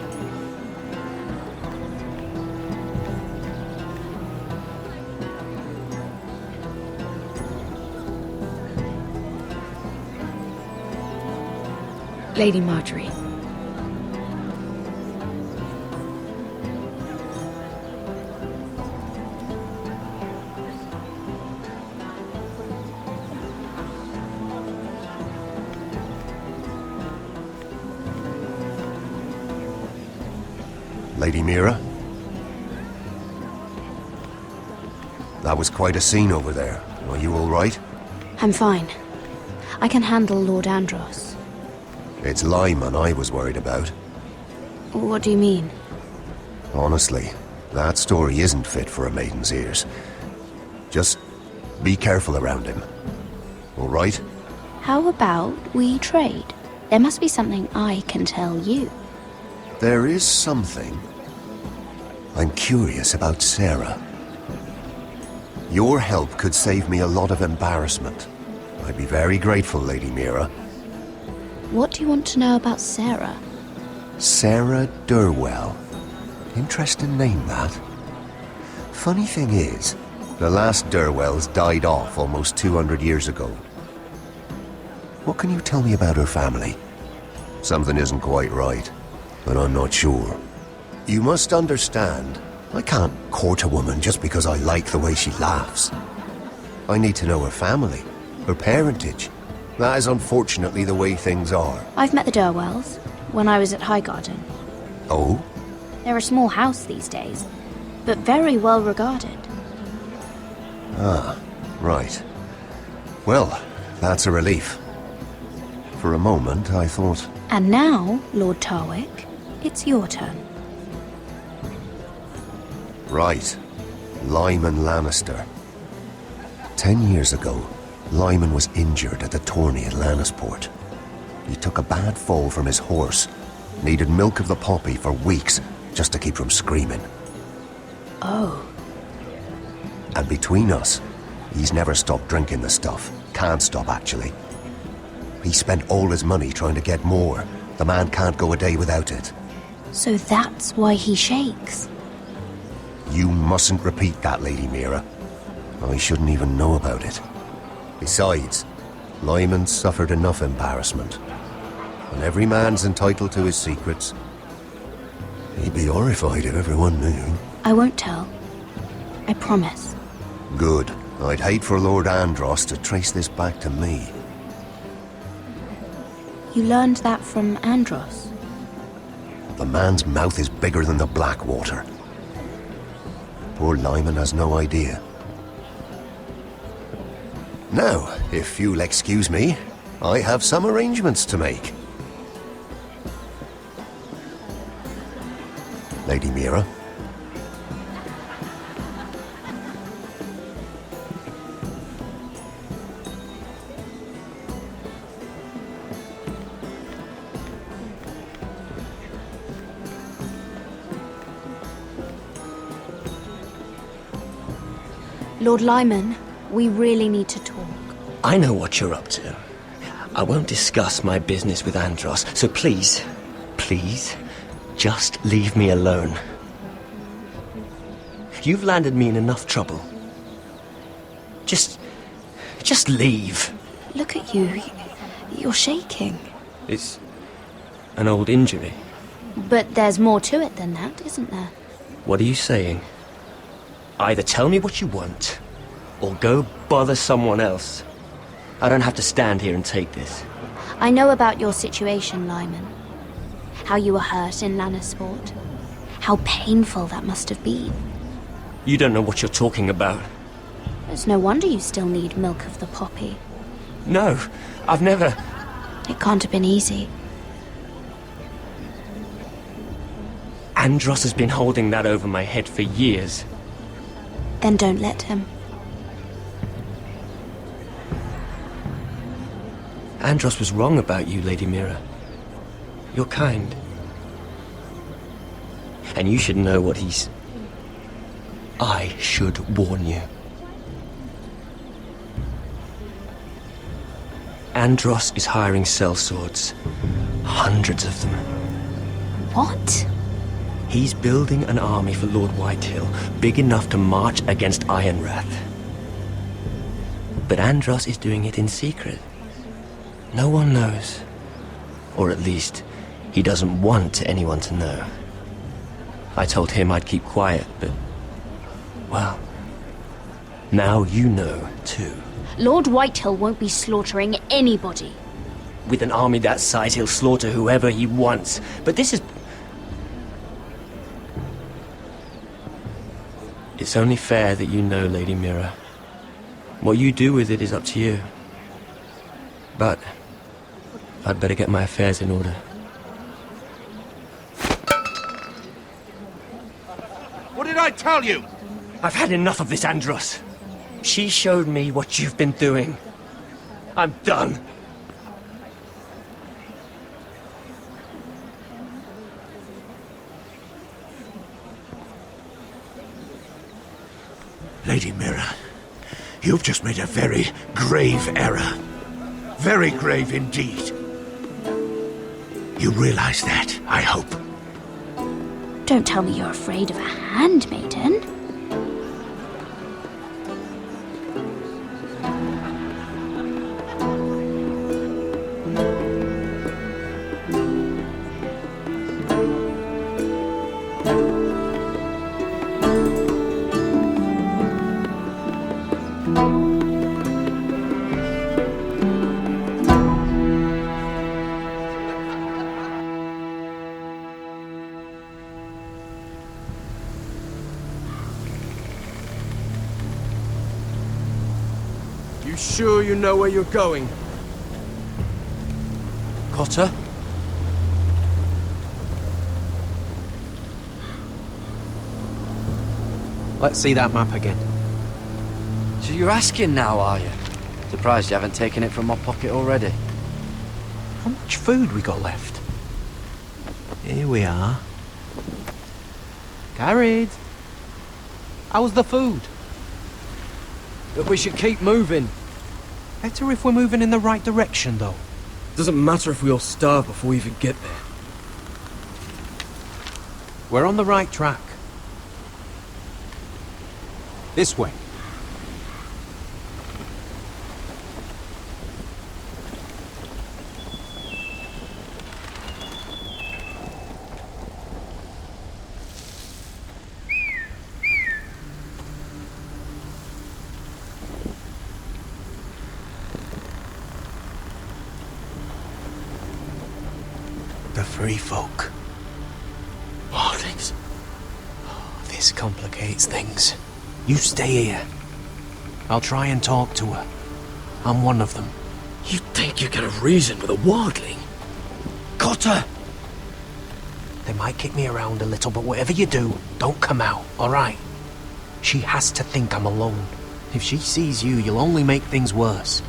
Lady Marjorie. Lady Mira? That was quite a scene over there. Are you all right? I'm fine. I can handle Lord Andros. It's Lyman I was worried about. What do you mean? Honestly, that story isn't fit for a maiden's ears. Just be careful around him. All right? How about we trade? There must be something I can tell you. There is something. I'm curious about Sarah. Your help could save me a lot of embarrassment. I'd be very grateful, Lady Mira. What do you want to know about Sarah? Sarah Durwell. Interesting name, that. Funny thing is, the last Durwells died off almost 200 years ago. What can you tell me about her family? Something isn't quite right, but I'm not sure. You must understand, I can't court a woman just because I like the way she laughs. I need to know her family, her parentage. That is unfortunately the way things are. I've met the Durwells when I was at Highgarden. Oh? They're a small house these days, but very well regarded. Ah, right. Well, that's a relief. For a moment, I thought... And now, Lord Tarwick, it's your turn. Right. Lyman Lannister. 10 years ago, Lyman was injured at the tourney at Lannisport. He took a bad fall from his horse. Needed milk of the poppy for weeks just to keep from screaming. Oh. And between us, he's never stopped drinking the stuff. Can't stop, actually. He spent all his money trying to get more. The man can't go a day without it. So that's why he shakes. You mustn't repeat that, Lady Mira. I shouldn't even know about it. Besides, Lyman suffered enough embarrassment. And every man's entitled to his secrets. He'd be horrified if everyone knew. I won't tell. I promise. Good. I'd hate for Lord Andros to trace this back to me. You learned that from Andros? The man's mouth is bigger than the Blackwater. Poor Lyman has no idea. Now, if you'll excuse me, I have some arrangements to make. Lady Mira. Lord Lyman, we really need to talk. I know what you're up to. I won't discuss my business with Andros, so please, just leave me alone. You've landed me in enough trouble. Just leave. Look at you. You're shaking. It's an old injury. But there's more to it than that, isn't there? What are you saying? Either tell me what you want, or go bother someone else. I don't have to stand here and take this. I know about your situation, Lyman. How you were hurt in Lannisport. How painful that must have been. You don't know what you're talking about. It's no wonder you still need milk of the poppy. No, I've never... It can't have been easy. Andros has been holding that over my head for years. Then don't let him. Andros was wrong about you, Lady Mira. You're kind. And you should know what he's... I should warn you. Andros is hiring sellswords. Hundreds of them. What? He's building an army for Lord Whitehill, big enough to march against Ironrath. But Andros is doing it in secret. No one knows. Or at least, he doesn't want anyone to know. I told him I'd keep quiet, but... well... now you know, too. Lord Whitehill won't be slaughtering anybody. With an army that size, he'll slaughter whoever he wants. But this is... It's only fair that you know, Lady Mira. What you do with it is up to you. But I'd better get my affairs in order. What did I tell you? I've had enough of this, Andros. She showed me what you've been doing. I'm done. Lady Mira, you've just made a very grave error. Very grave indeed. You realize that, I hope. Don't tell me you're afraid of a handmaiden. Sure you know where you're going? Cotter? Let's see that map again. So you're asking now, are you? Surprised you haven't taken it from my pocket already. How much food we got left? Here we are. Carried. How's the food? But we should keep moving. Better if we're moving in the right direction, though. Doesn't matter if we all starve before we even get there. We're on the right track. This way. the free folk. Wildlings? This complicates things. You stay here. I'll try and talk to her. I'm one of them. You think you can reason with a wildling? Cut her! They might kick me around a little, but whatever you do, don't come out, alright? She has to think I'm alone. If she sees you, you'll only make things worse.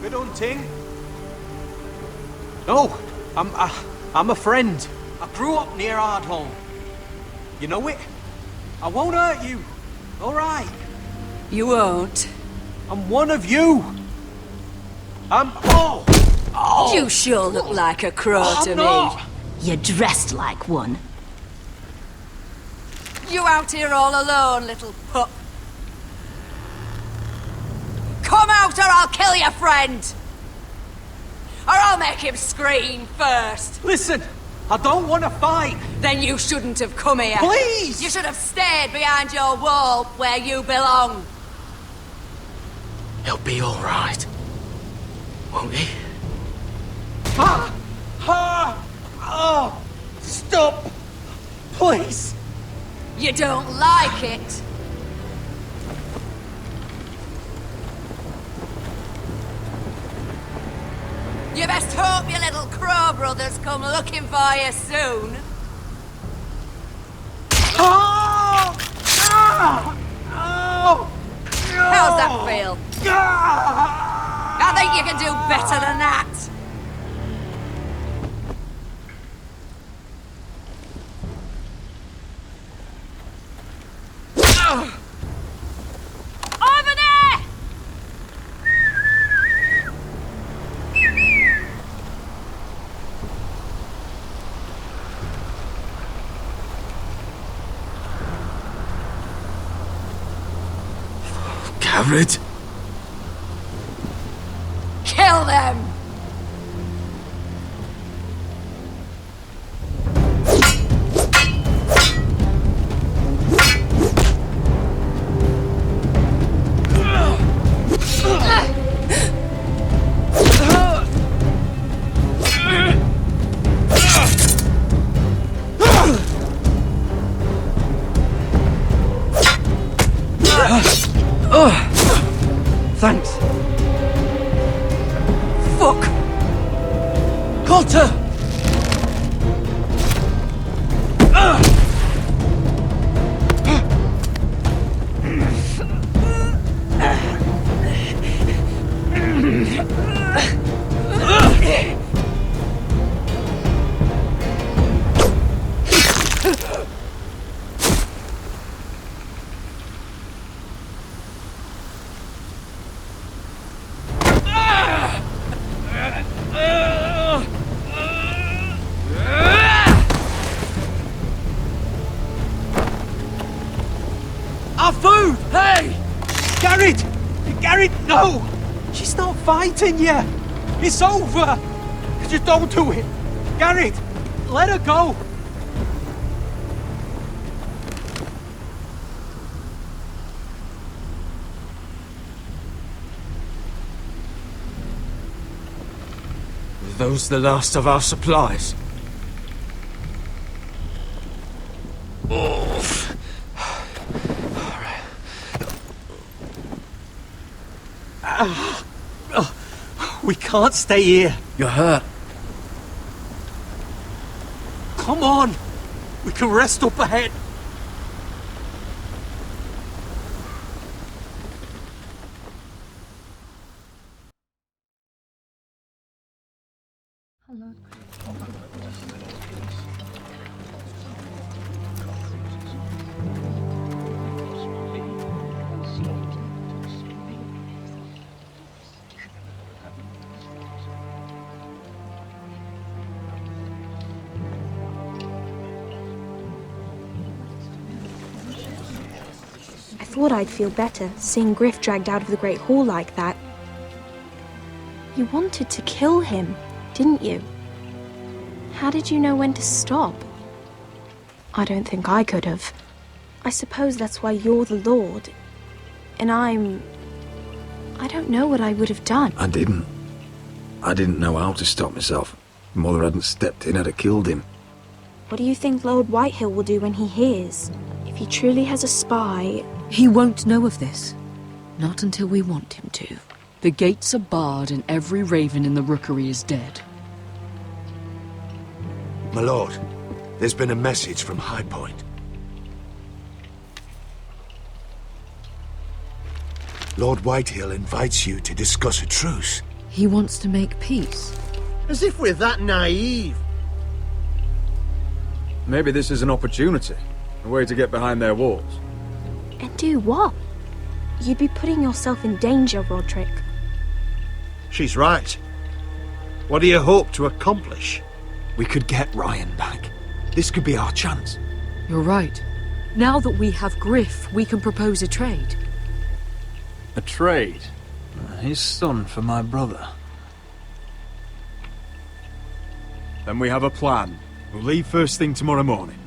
Good hunting? No, I'm a friend. I grew up near Ardholm. You know it? I won't hurt you. All right. You won't. I'm one of you. Oh! You sure look like a crow to me. You're dressed like one. You out here all alone, little pup? Come out or I'll kill your friend! Or I'll make him scream first! Listen, I don't want to fight! Then you shouldn't have come here. Please! You should have stayed behind your wall where you belong. He'll be all right. Won't he? Oh! Stop! Please! You don't like it. You best hope your little crow brothers come looking for you soon. How's that feel? I think you can do better than that. Over there! Garrett? Kill them! Thanks. Fuck! Coulter! Our food! Hey! Garrett! Garrett, no! She's not fighting yet! It's over! Just don't do it! Garrett! Let her go! Are those the last of our supplies? We can't stay here. You're hurt. Come on! We can rest up ahead. I thought I'd feel better seeing Griff dragged out of the Great Hall like that. You wanted to kill him, didn't you? How did you know when to stop? I don't think I could have. I suppose that's why you're the Lord, and I'm I don't know what I would have done. I didn't know how to stop myself. Mother hadn't stepped in, I'd have killed him. What do you think Lord Whitehill will do when he hears? If he truly has a spy... He won't know of this. Not until we want him to. The gates are barred and every raven in the rookery is dead. My lord, there's been a message from High Point. Lord Whitehill invites you to discuss a truce. He wants to make peace. As if we're that naive. Maybe this is an opportunity. A way to get behind their walls. And do what? You'd be putting yourself in danger, Roderick. She's right. What do you hope to accomplish? We could get Ryan back. This could be our chance. You're right. Now that we have Griff, we can propose a trade. A trade? His son for my brother. Then we have a plan. We'll leave first thing tomorrow morning.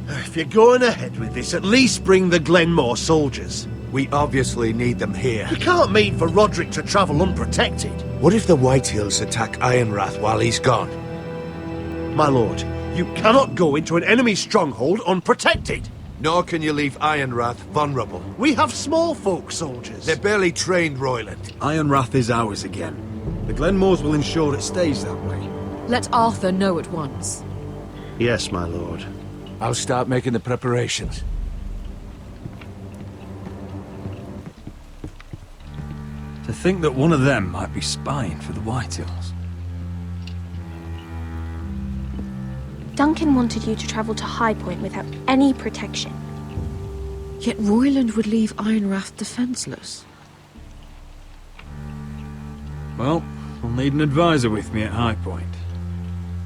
If you're going ahead with this, at least bring the Glenmore soldiers. We obviously need them here. You can't mean for Roderick to travel unprotected. What if the Whitehills attack Ironrath while he's gone? My lord, you cannot go into an enemy stronghold unprotected. Nor can you leave Ironrath vulnerable. We have small folk soldiers. They're barely trained, Royland. Ironrath is ours again. The Glenmores will ensure it stays that way. Let Arthur know at once. Yes, my lord. I'll start making the preparations. To think that one of them might be spying for the Whitehills. Duncan wanted you to travel to High Point without any protection. Yet Royland would leave Ironrath defenseless. Well, I'll need an advisor with me at High Point.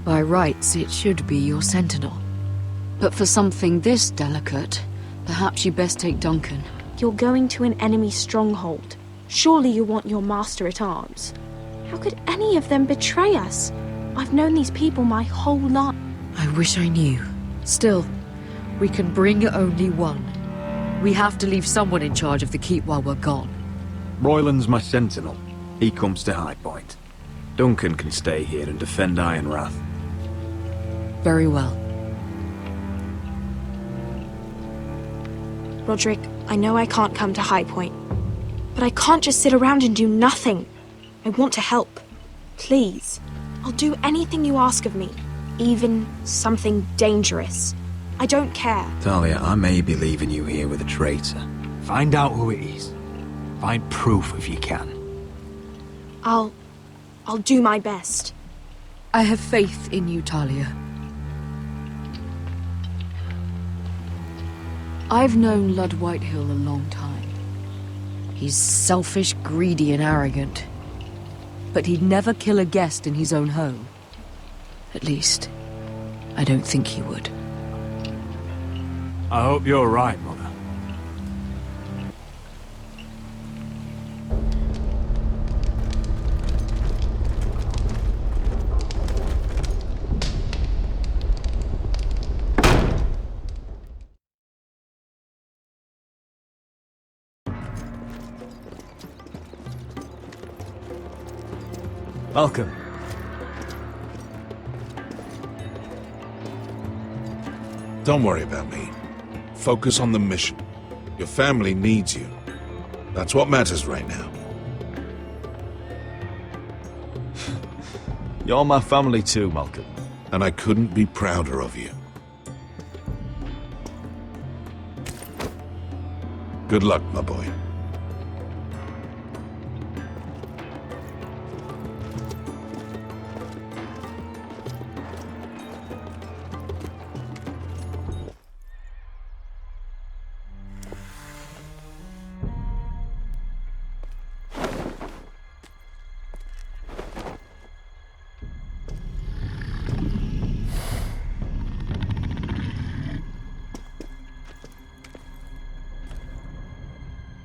By rights, it should be your sentinel. But for something this delicate, perhaps you best take Duncan. You're going to an enemy stronghold. Surely you want your master-at-arms. How could any of them betray us? I've known these people my whole life. I wish I knew. Still, we can bring only one. We have to leave someone in charge of the keep while we're gone. Royland's my sentinel. He comes to High Point. Duncan can stay here and defend Ironrath. Very well. Roderick, I know I can't come to High Point, but I can't just sit around and do nothing. I want to help. Please. I'll do anything you ask of me. Even something dangerous. I don't care. Talia, I may be leaving you here with a traitor. Find out who it is. Find proof if you can. I'll do my best. I have faith in you, Talia. I've known Lud Whitehill a long time. He's selfish, greedy, and arrogant. But he'd never kill a guest in his own home. At least, I don't think he would. I hope you're right, Mother. Welcome. Don't worry about me. Focus on the mission. Your family needs you. That's what matters right now. You're my family too, Malcolm. And I couldn't be prouder of you. Good luck, my boy.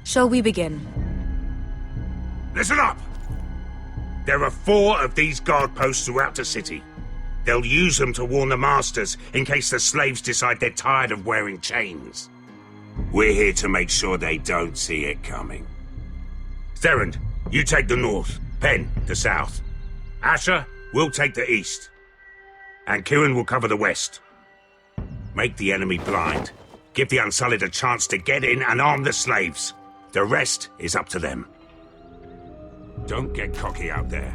Shall we begin? Listen up! There are 4 of these guard posts throughout the city. They'll use them to warn the masters in case the slaves decide they're tired of wearing chains. We're here to make sure they don't see it coming. Therend, You take the north, Penn the south. Asher will take the east. And Kieran will cover the west. Make the enemy blind. Give the Unsullied a chance to get in and arm the slaves. The rest is up to them. Don't get cocky out there.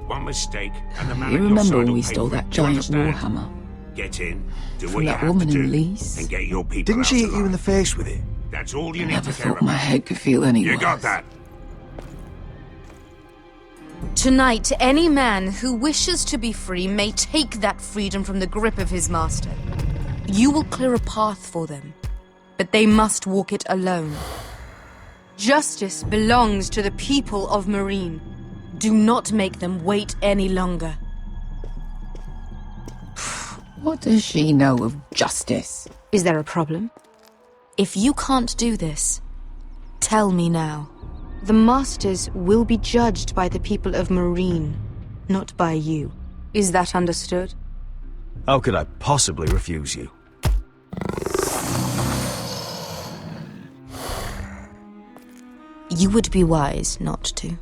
One mistake and the man You on your remember side when will we pay stole for it. that Do you giant understand? warhammer? Get in, do From what you that have woman to in do, Lease? and get your people Didn't out she hit alive. you in the face with it? That's all you I need never to care thought my about. head could feel any You worse. got that? Tonight, any man who wishes to be free may take that freedom from the grip of his master. You will clear a path for them, but they must walk it alone. Justice belongs to the people of Marine. Do not make them wait any longer. What does she know of justice? Is there a problem? If you can't do this, tell me now. The Masters will be judged by the people of Marine, not by you. Is that understood? How could I possibly refuse you? You would be wise not to.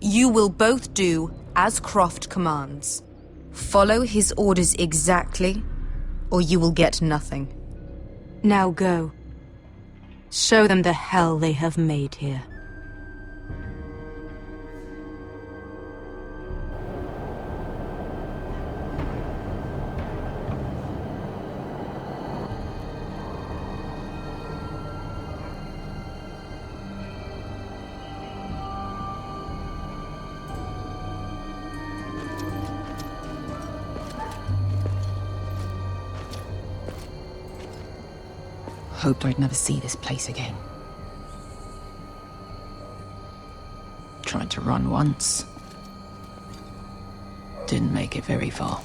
You will both do as Croft commands. Follow his orders exactly, or you will get nothing. Now go. Show them the hell they have made here. Hoped I'd never see this place again. Tried to run once. Didn't make it very far.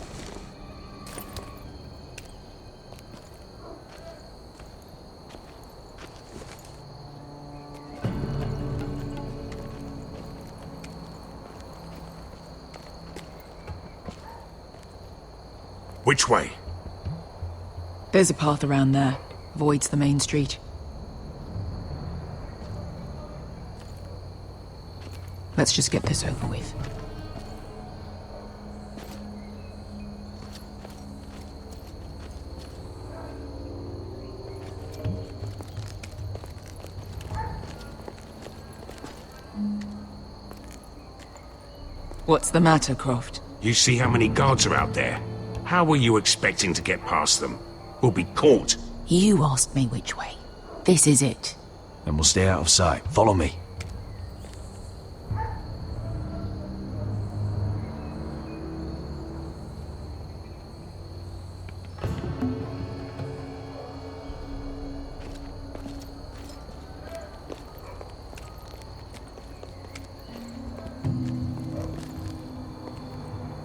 Which way? There's a path around there. Avoids the main street. Let's just get this over with. What's the matter, Croft? You see how many guards are out there? How were you expecting to get past them? We'll be caught. You asked me which way. This is it. Then we'll stay out of sight. Follow me.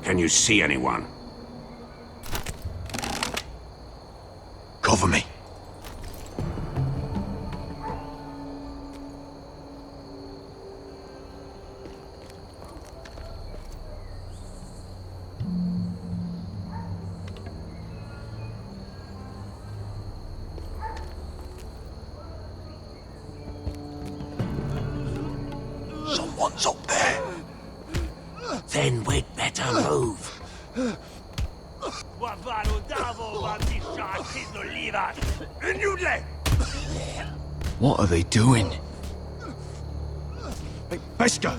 Can you see anyone? Cover me. Someone's up there. Then we'd better move. What are they doing? Hey, Pesca!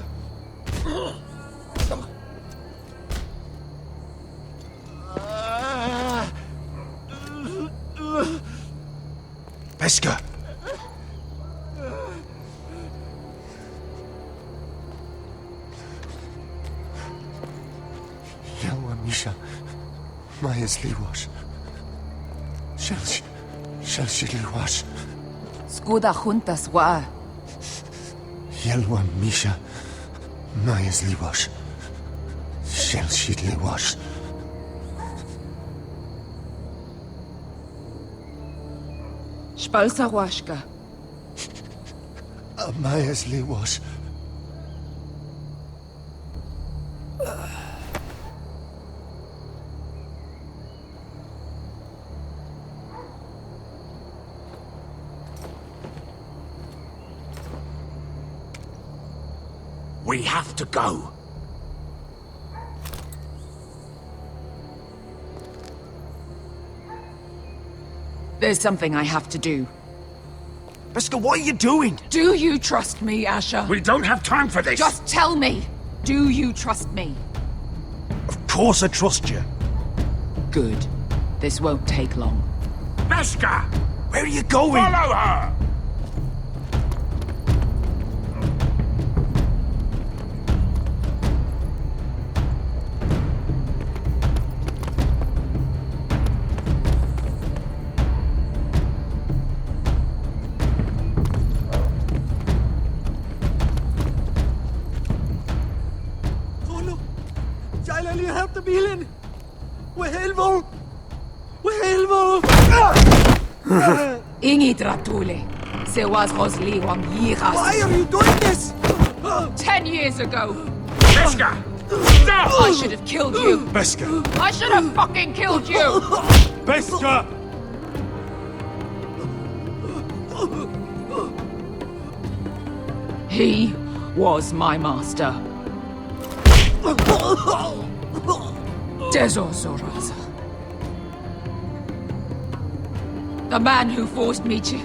Pesca! Yelwa Misha, Maya's Liwash. Shelshi Liwash. Skuda juntas wa. Yelwa Misha, Maya's Liwash. Shelshi Liwash. Spalsa washka. Maya's Liwash. We have to go. There's something I have to do. Beskha, what are you doing? Do you trust me, Asher? We don't have time for this. Just tell me. Do you trust me? Of course I trust you. Good. This won't take long. Beskha! Where are you going? Follow her! Ingi Dratule. Se was Rosli wam yiras. Why are you doing this? 10 years ago. Beskha! Stop! I should have killed you. Beskha! I should have fucking killed you. Beskha! He was my master. Dezor Zoraza. The man who forced me to...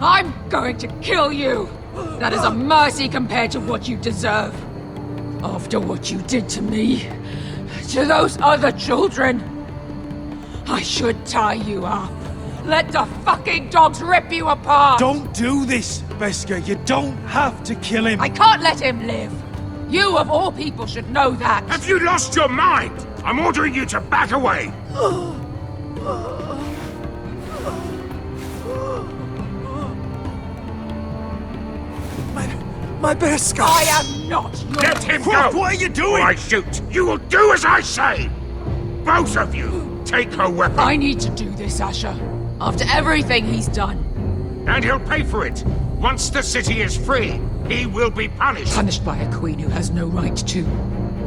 I'm going to kill you! That is a mercy compared to what you deserve. After what you did to me, to those other children, I should tie you up. Let the fucking dogs rip you apart! Don't do this, Beskha. You don't have to kill him. I can't let him live! You, of all people, should know that! Have you lost your mind? I'm ordering you to back away! My Beskha! I am not your... Let him go! What are you doing? Or I shoot! You will do as I say! Both of you, take her weapon! I need to do this, Asher. After everything he's done. And he'll pay for it! Once the city is free, he will be punished! Punished by a queen who has no right to.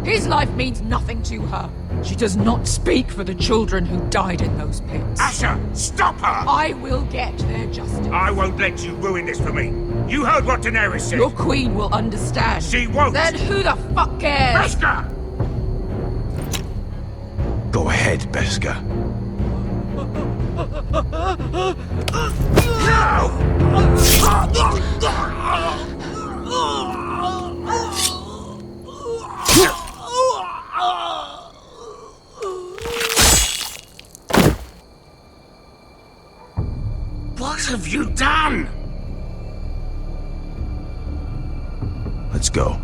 His life means nothing to her. She does not speak for the children who died in those pits. Asher, stop her! I will get their justice. I won't let you ruin this for me. You heard what Daenerys said. Your queen will understand. She won't. Then who the fuck cares? Beskha! Go ahead, Beskha. What have you done? Let's go.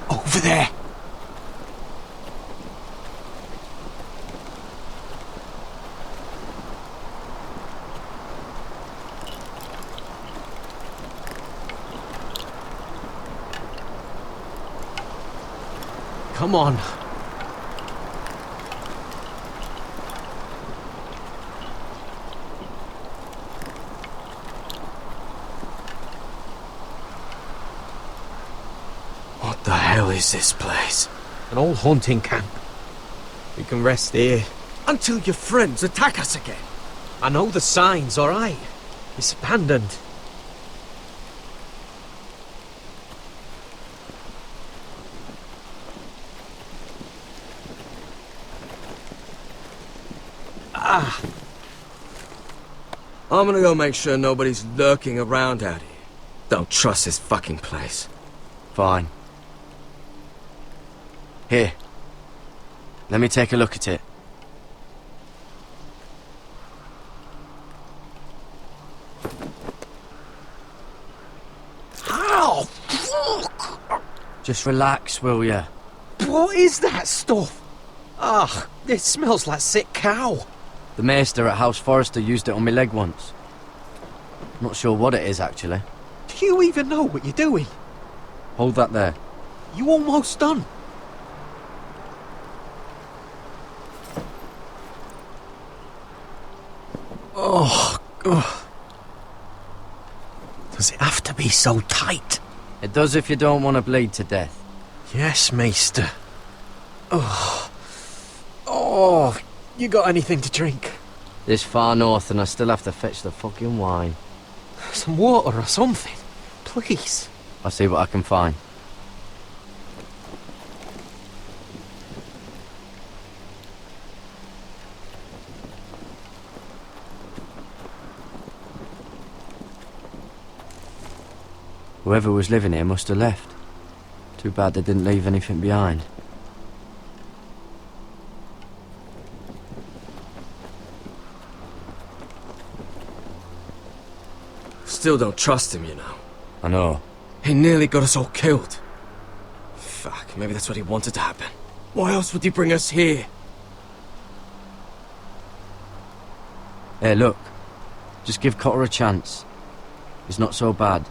Over there. Come on. What the hell is this place? An old hunting camp. We can rest here. Until your friends attack us again. I know the signs, alright? It's abandoned. I'm gonna go make sure nobody's lurking around out here. Don't trust this fucking place. Fine. Here. Let me take a look at it. Ow! Fuck! Just relax, will ya? What is that stuff? Ah, it smells like sick cow. The maester at House Forrester used it on my leg once. Not sure what it is, actually. Do you even know what you're doing? Hold that there. You almost done. Ugh. Does it have to be so tight? It does if you don't want to bleed to death. Yes, Maester. Oh. Oh, you got anything to drink? This far north and I still have to fetch the fucking wine. Some water or something, please. I'll see what I can find. Whoever was living here must have left. Too bad they didn't leave anything behind. Still don't trust him, you know. I know. He nearly got us all killed. Fuck, maybe that's what he wanted to happen. Why else would he bring us here? Hey, look. Just give Cotter a chance. He's not so bad.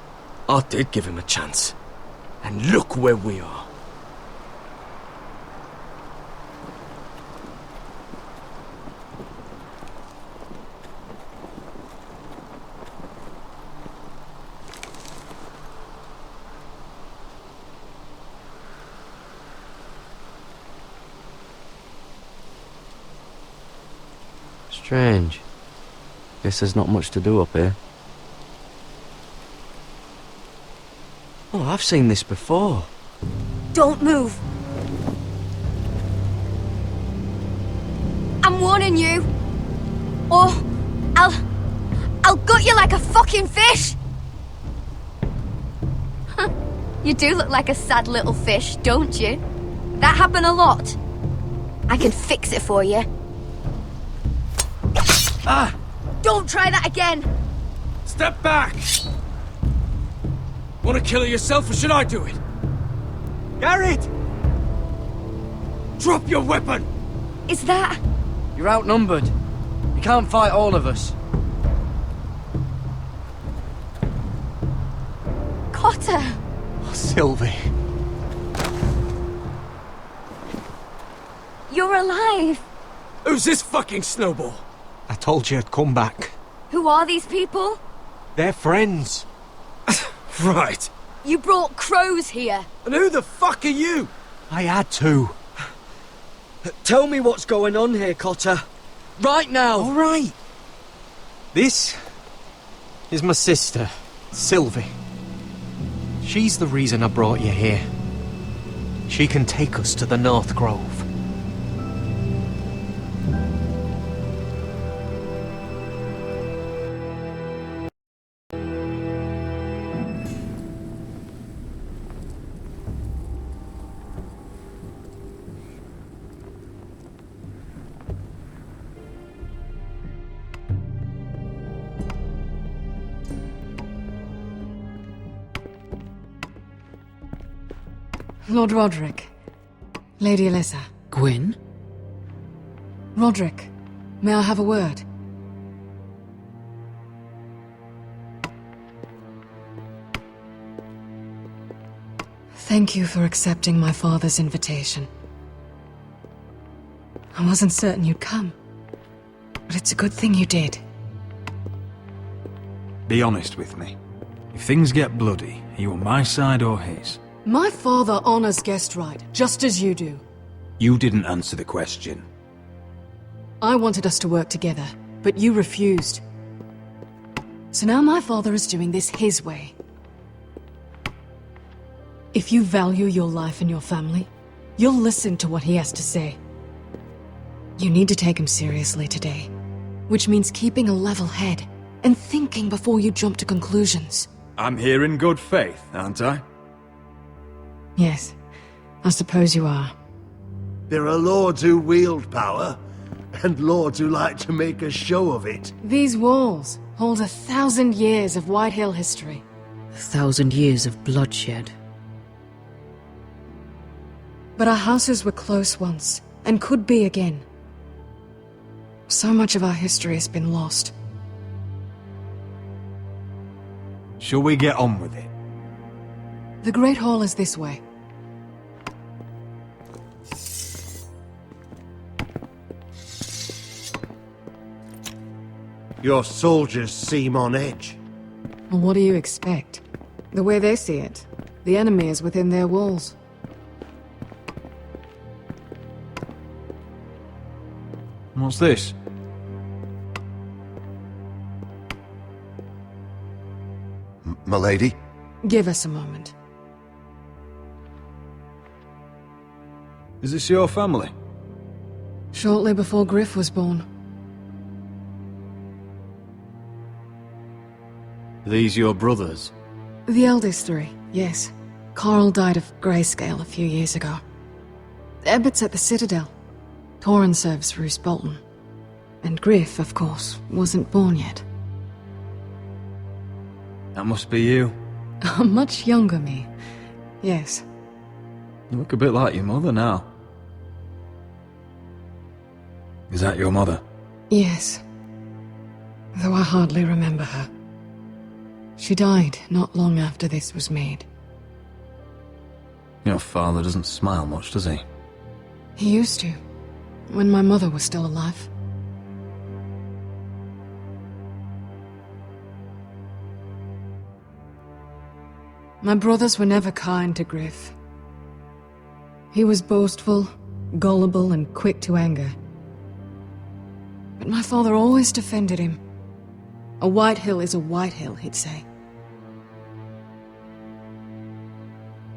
I did give him a chance. And look where we are. Strange. Guess there's not much to do up here. Oh, I've seen this before. Don't move. I'm warning you. Or I'll gut you like a fucking fish. You do look like a sad little fish, don't you? That happen a lot. I can fix it for you. Ah! Don't try that again. Step back! Want to kill her yourself, or should I do it? Garrett! Drop your weapon! Is that... You're outnumbered. You can't fight all of us. Cotter! Oh, Sylvie. You're alive. Who's this fucking snowball? I told you I'd come back. Who are these people? They're friends. Right. You brought crows here. And who the fuck are you? I had to. Tell me what's going on here, Cotter. Right now. All right. This is my sister, Sylvie. She's the reason I brought you here. She can take us to the North Grove. Lord Roderick. Lady Alyssa. Gwyn? Roderick, may I have a word? Thank you for accepting my father's invitation. I wasn't certain you'd come, but it's a good thing you did. Be honest with me. If things get bloody, are you on my side or his? My father honors guest right, just as you do. You didn't answer the question. I wanted us to work together, but you refused. So now my father is doing this his way. If you value your life and your family, you'll listen to what he has to say. You need to take him seriously today, which means keeping a level head and thinking before you jump to conclusions. I'm here in good faith, aren't I? Yes, I suppose you are. There are lords who wield power, and lords who like to make a show of it. These walls hold 1,000 years of White Hill history. 1,000 years of bloodshed. But our houses were close once, and could be again. So much of our history has been lost. Shall we get on with it? The Great Hall is this way. Your soldiers seem on edge. Well, what do you expect? The way they see it, the enemy is within their walls. What's this? Milady? Give us a moment. Is this your family? Shortly before Griff was born. These your brothers? The eldest three, yes. Carl died of grayscale a few years ago. Ebbert's at the Citadel. Torrin serves Roose Bolton. And Griff, of course, wasn't born yet. That must be you. A much younger me. Yes. You look a bit like your mother now. Is that your mother? Yes. Though I hardly remember her. She died not long after this was made. Your father doesn't smile much, does he? He used to, when my mother was still alive. My brothers were never kind to Griff. He was boastful, gullible, and quick to anger. But my father always defended him. A white hill is a white hill, he'd say.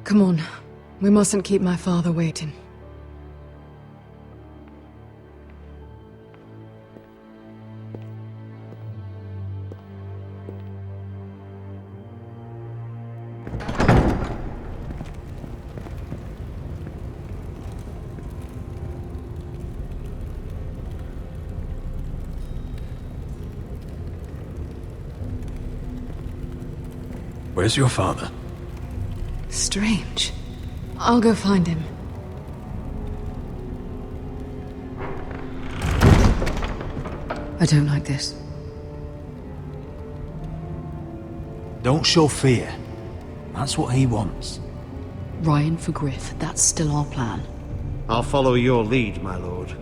Come on, we mustn't keep my father waiting. Where's your father? Strange. I'll go find him. I don't like this. Don't show fear. That's what he wants. Ryan for Griff, that's still our plan. I'll follow your lead, my lord.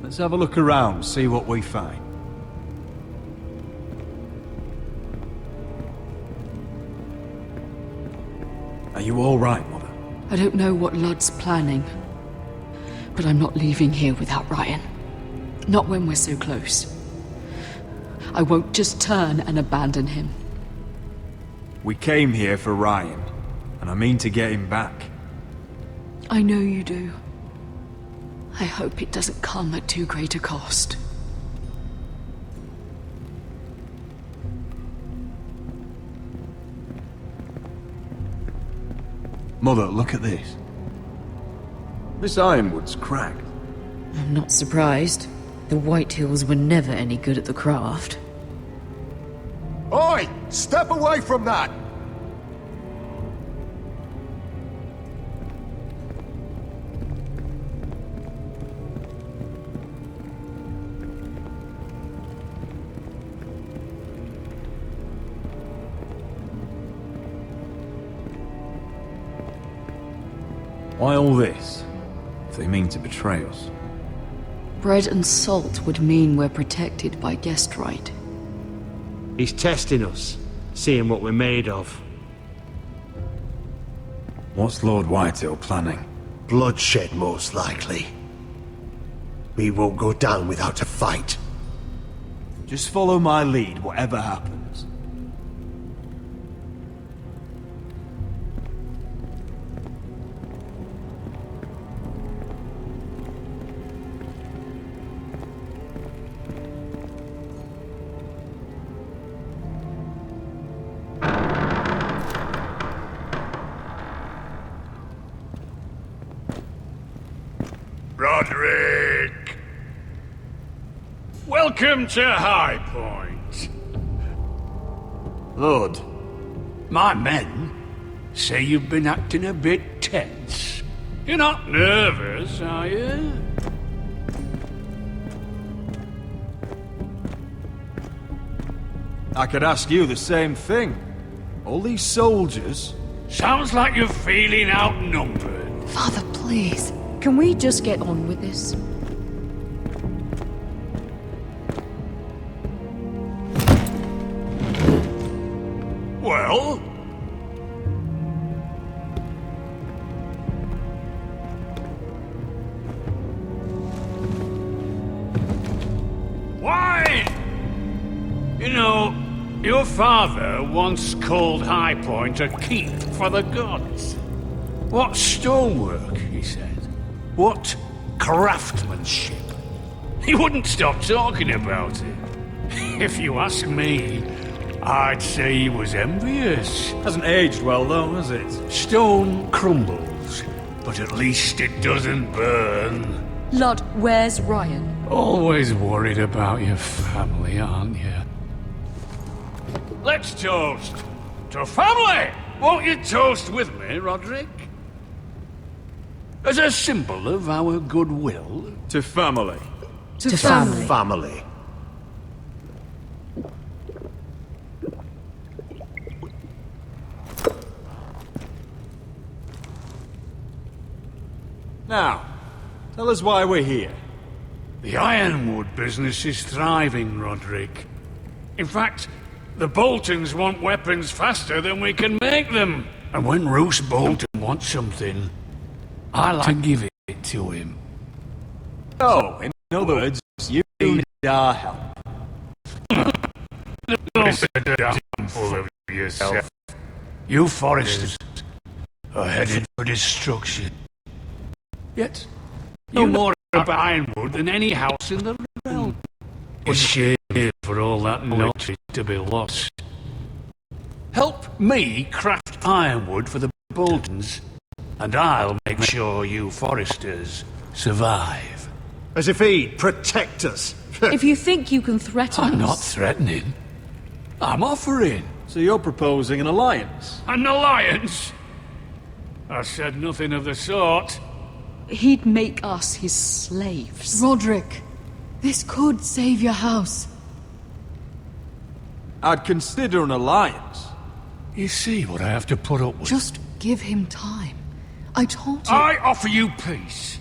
Let's have a look around, see what we find. Are you all right, Mother? I don't know what Ludd's planning, but I'm not leaving here without Ryan. Not when we're so close. I won't just turn and abandon him. We came here for Ryan, and I mean to get him back. I know you do. I hope it doesn't come at too great a cost. Mother, look at this. This ironwood's cracked. I'm not surprised. The White Hills were never any good at the craft. Oi! Step away from that! Why all this? If they mean to betray us. Bread and salt would mean we're protected by guest right. He's testing us, seeing what we're made of. What's Lord Whitehill planning? Bloodshed, most likely. We won't go down without a fight. Just follow my lead, whatever happens. Roderick! Welcome to High Point. Lord, my men say you've been acting a bit tense. You're not nervous, are you? I could ask you the same thing. All these soldiers... Sounds like you're feeling outnumbered. Father, please. Can we just get on with this? Well? Why? You know, your father once called High Point a keep for the gods. What stonework, he said. What craftsmanship. He wouldn't stop talking about it. If you ask me, I'd say he was envious. Hasn't aged well, though, has it? Stone crumbles, but at least it doesn't burn. Lud, where's Ryan? Always worried about your family, aren't you? Let's toast to family! Won't you toast with me, Roderick? As a symbol of our goodwill. To family. To family. Family. Now, tell us why we're here. The ironwood business is thriving, Roderick. In fact, the Boltons want weapons faster than we can make them. And when Roose Bolton wants something, I like to give it to him. Oh, in other words, you need our help. Don't be damn full of yourself. You foresters are headed for destruction. Yet, you know more about ironwood than any house in the realm. It's a shame for all that knowledge to be lost. Help me craft ironwood for the Boltons, and I'll make sure you foresters survive. As if he'd protect us. If you think you can threaten us... I'm not threatening. I'm offering. So you're proposing an alliance? An alliance? I said nothing of the sort. He'd make us his slaves. Roderick, this could save your house. I'd consider an alliance. You see what I have to put up with? Just give him time. I told you... I offer you peace,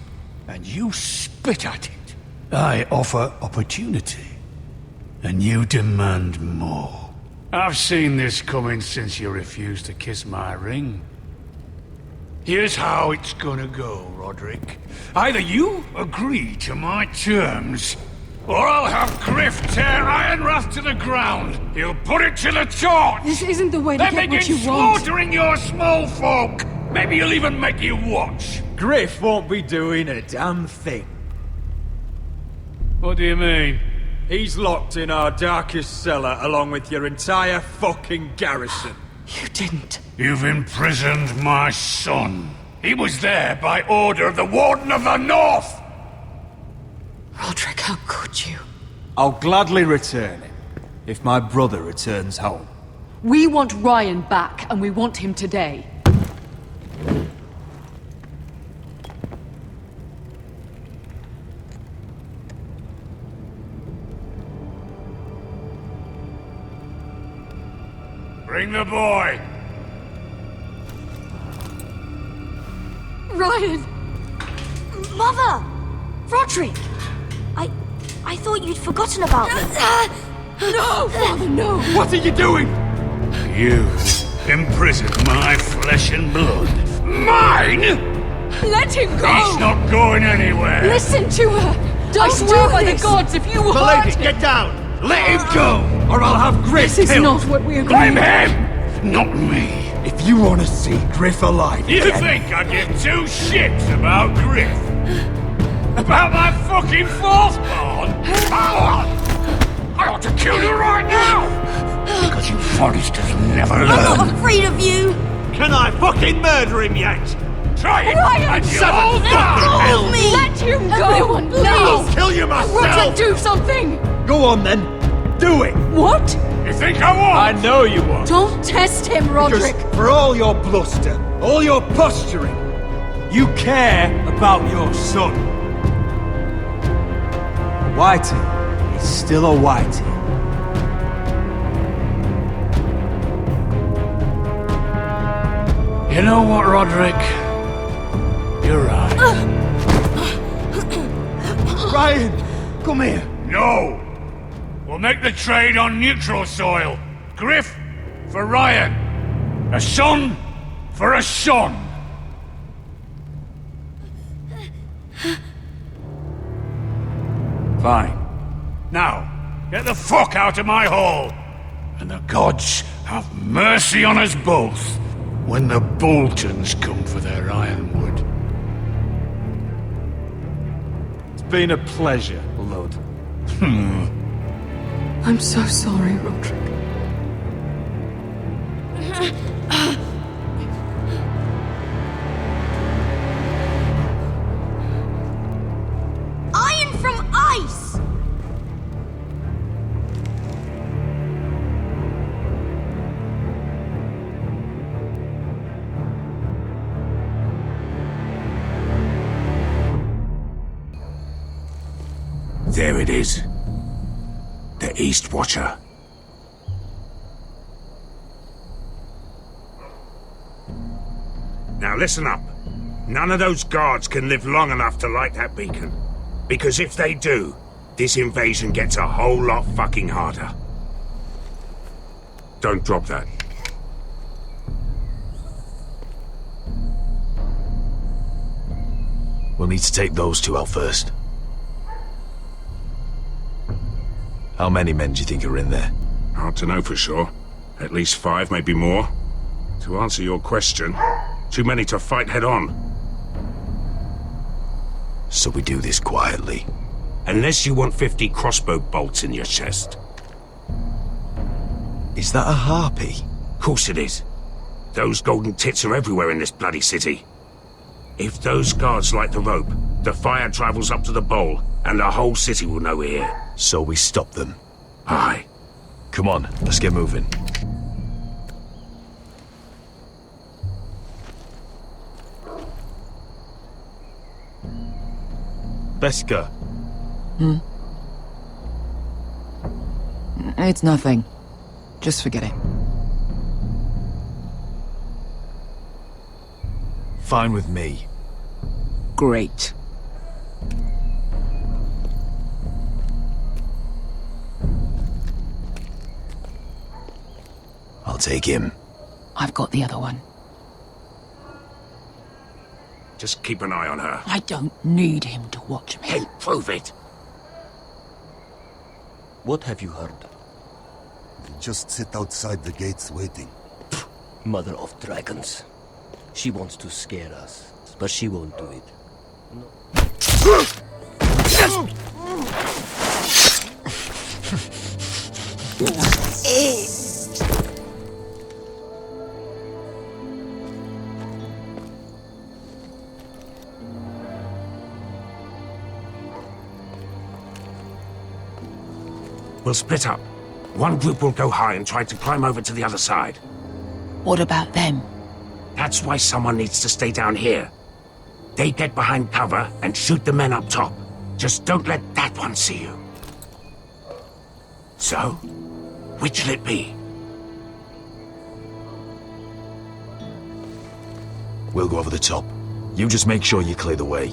and you spit at it. I offer opportunity, and you demand more. I've seen this coming since you refused to kiss my ring. Here's how it's gonna go, Roderick. Either you agree to my terms, or I'll have Griff tear Ironrath to the ground. He'll put it to the torch. This isn't the way to then get what begin you want. slaughtering your small folk. Maybe he'll even make you watch. Griff won't be doing a damn thing. What do you mean? He's locked in our darkest cellar along with your entire fucking garrison. You didn't. You've imprisoned my son. He was there by order of the Warden of the North! Roderick, how could you? I'll gladly return him, if my brother returns home. We want Ryan back, and we want him today. Bring the boy! Ryan! Mother! Roderick! I thought you'd forgotten about me. No, Father, no! What are you doing? You imprisoned my flesh and blood. Mine?! Let him go! He's not going anywhere! Listen to her! Don't I swear do by this. the gods, if you My hurt lady, him... get down! Let him go! Or I'll have Griff This is killed. not what we agreed. Blame him! Not me! If you want to see Griff alive You again... think I give two shits about Griff? About my fucking fourthborn? I ought to kill you right now! Because you Foresters never learn. I'm not afraid of you! Can I fucking murder him yet? Try it! Ryan, and you'll shut all up. die! Help me! Let him go! Everyone, please! I'll kill you myself! Roderick, do something! Go on then. Do it. What? You think I won't? I know you won't. Don't test him, Roderick! Because for all your bluster, all your posturing, you care about your son. Whitey is still a Whitey. You know what, Roderick? You're right. Ryan, come here. No! We'll make the trade on neutral soil. Griff for Ryan. A son for a son! Fine. Now, get the fuck out of my hall! And the gods have mercy on us both when the Boltons come for their ironwood. It's been a pleasure, Lord. I'm so sorry, Roderick. Iron from ice! There it is. The East Watcher. Now listen up. None of those guards can live long enough to light that beacon. Because if they do, this invasion gets a whole lot fucking harder. Don't drop that. We'll need to take those two out first. How many men do you think are in there? Hard to know for sure. At least 5, maybe more. To answer your question, too many to fight head on. So we do this quietly. Unless you want 50 crossbow bolts in your chest. Is that a harpy? Course it is. Those golden tits are everywhere in this bloody city. If those guards light the rope, the fire travels up to the bowl, and the whole city will know we're here. So we stop them. Aye. Come on, let's get moving. Beska. It's nothing. Just forget it. Fine with me. Great. I'll take him. I've got the other one. Just keep an eye on her. I don't need him to watch me. Hey, prove it! What have you heard? They just sit outside the gates waiting. Mother of dragons. She wants to scare us, but she won't do it. We'll split up. One group will go high and try to climb over to the other side. What about them? That's why someone needs to stay down here. They get behind cover and shoot the men up top. Just don't let that one see you. So, which'll it be? We'll go over the top. You just make sure you clear the way.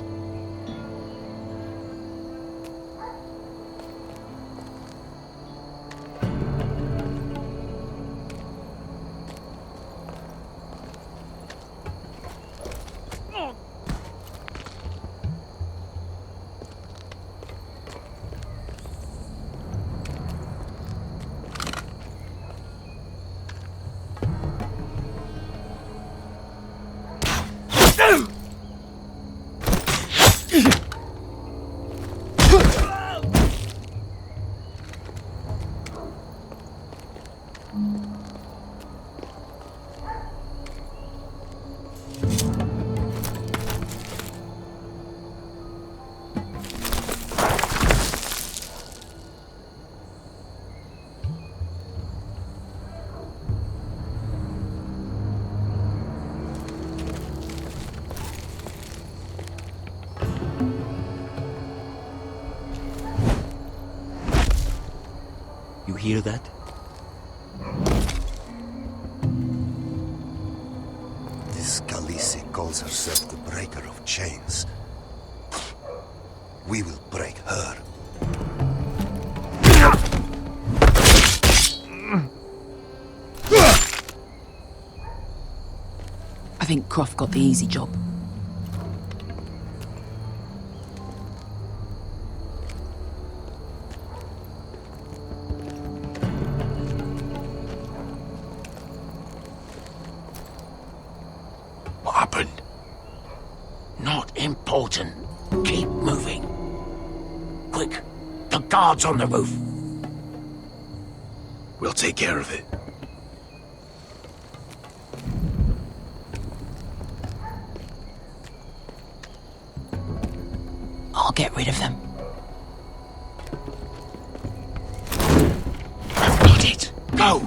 You hear that? This Khaleesi calls herself the Breaker of Chains. We will break her. think Croft got the easy job. What happened? Not important. Keep moving. Quick, the guards on the roof. We'll take care of it. I'll get rid of them. Got it. Go!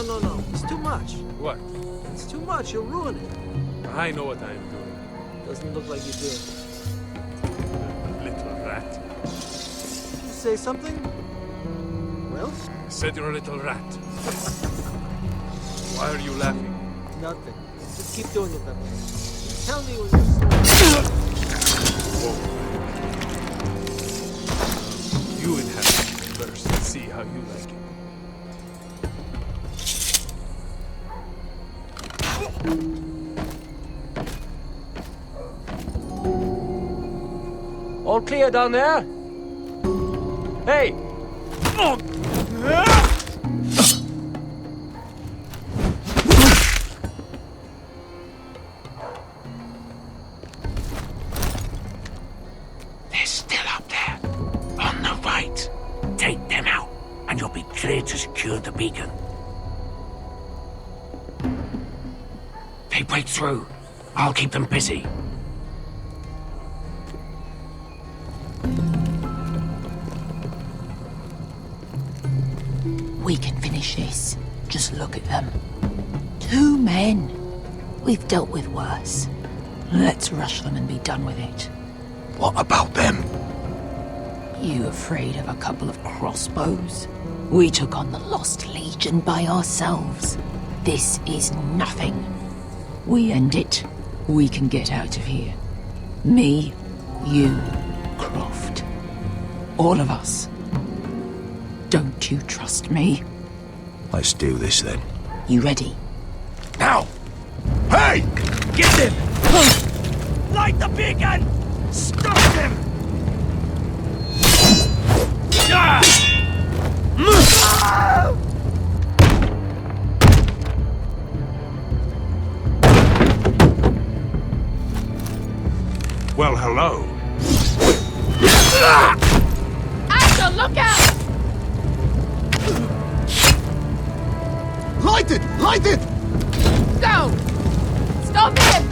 No. It's too much. What? It's too much. You'll ruin it. I know what I am doing. Doesn't look like you do. Little rat. Did you say something? Well? I said you're a little rat. Why are you laughing? Nothing. Just keep doing it that way. You tell me when you're You inhabit it first and see how you like it. all clear down there? Hey! They're still up there. On the right. Take them out, and you'll be clear to secure the beacon. They break through. I'll keep them busy. We can finish this. Just look at them. 2 men. We've dealt with worse. Let's rush them and be done with it. What about them? You afraid of a couple of crossbows? We took on the Lost Legion by ourselves. This is nothing. We end it. We can get out of here. Me, you, Croft. All of us. Don't you trust me? Let's do this then. You ready? Now! Hey! Get them! Light the beacon! Stop them! Well, hello. Asher, look out! Light it! Light it! Go! Stop him!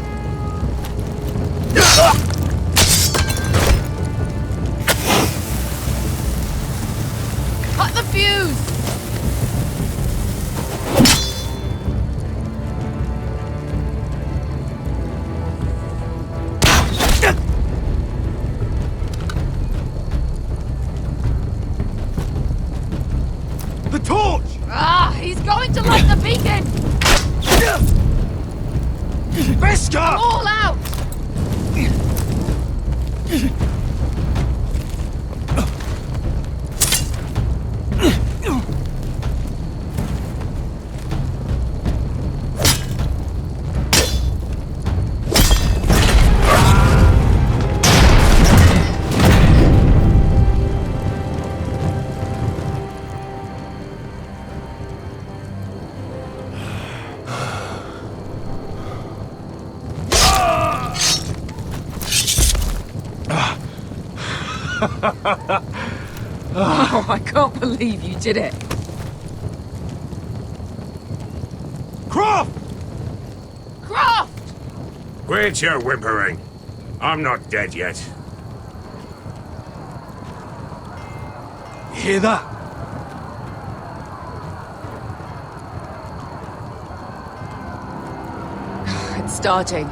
Cut the fuse! The torch! Ah, he's going to light the beacon! Veska! All out! Oh, I can't believe you did it. Croft! Croft! Quit your whimpering. I'm not dead yet. You hear that? It's starting.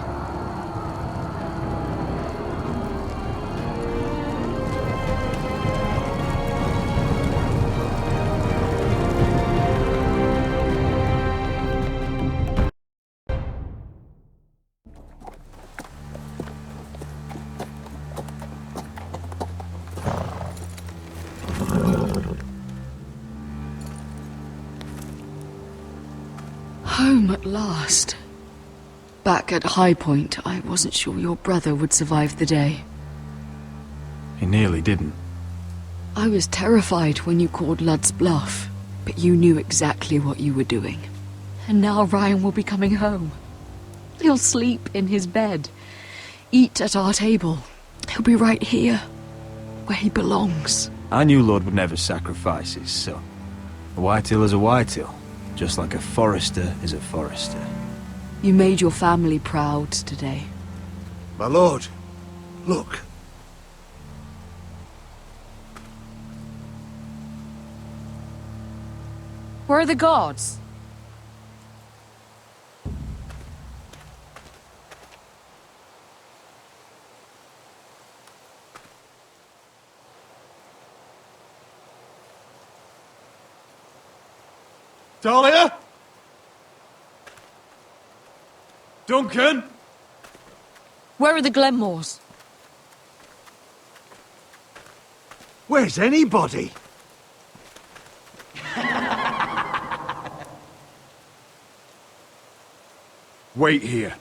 home at last. Back at High Point, I wasn't sure your brother would survive the day. He nearly didn't. I was terrified when you called Ludd's bluff, but you knew exactly what you were doing. And now Ryan will be coming home. He'll sleep in his bed, eat at our table. He'll be right here, where he belongs. I knew Lord would never sacrifice his son. A Whitehill is a Whitehill, just like a Forester is a Forester. You made your family proud today. My lord, look. Where are the guards? Talia? Duncan? Where are the Glenmores? Where's anybody? Wait here.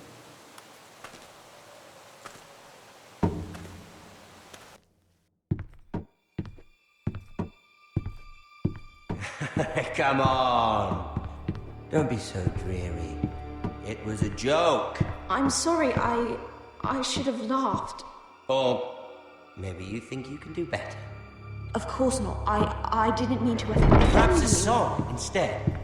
Come on. Don't be so dreary. It was a joke. I'm sorry, I should have laughed. Or maybe you think you can do better. Of course not. I didn't mean to offend you. Perhaps a song instead.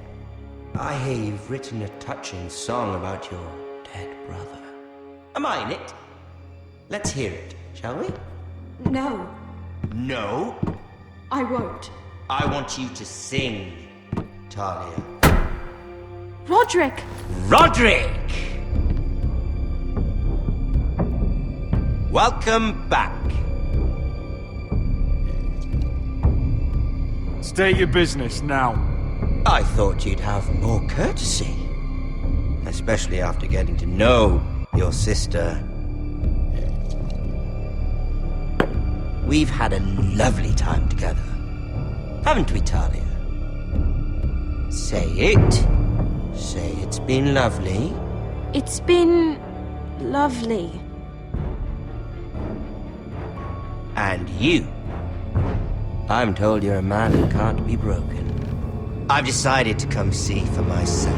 I hear you've written a touching song about your dead brother. Am I in it? Let's hear it, shall we? No, No? I won't. I want you to sing, Talia. Roderick! Roderick! Welcome back. State your business now. I thought you'd have more courtesy. Especially after getting to know your sister. We've had a lovely time together. Haven't we, Talia? Say it. Say it's been lovely. It's been lovely. And you. I'm told you're a man who can't be broken. I've decided to come see for myself.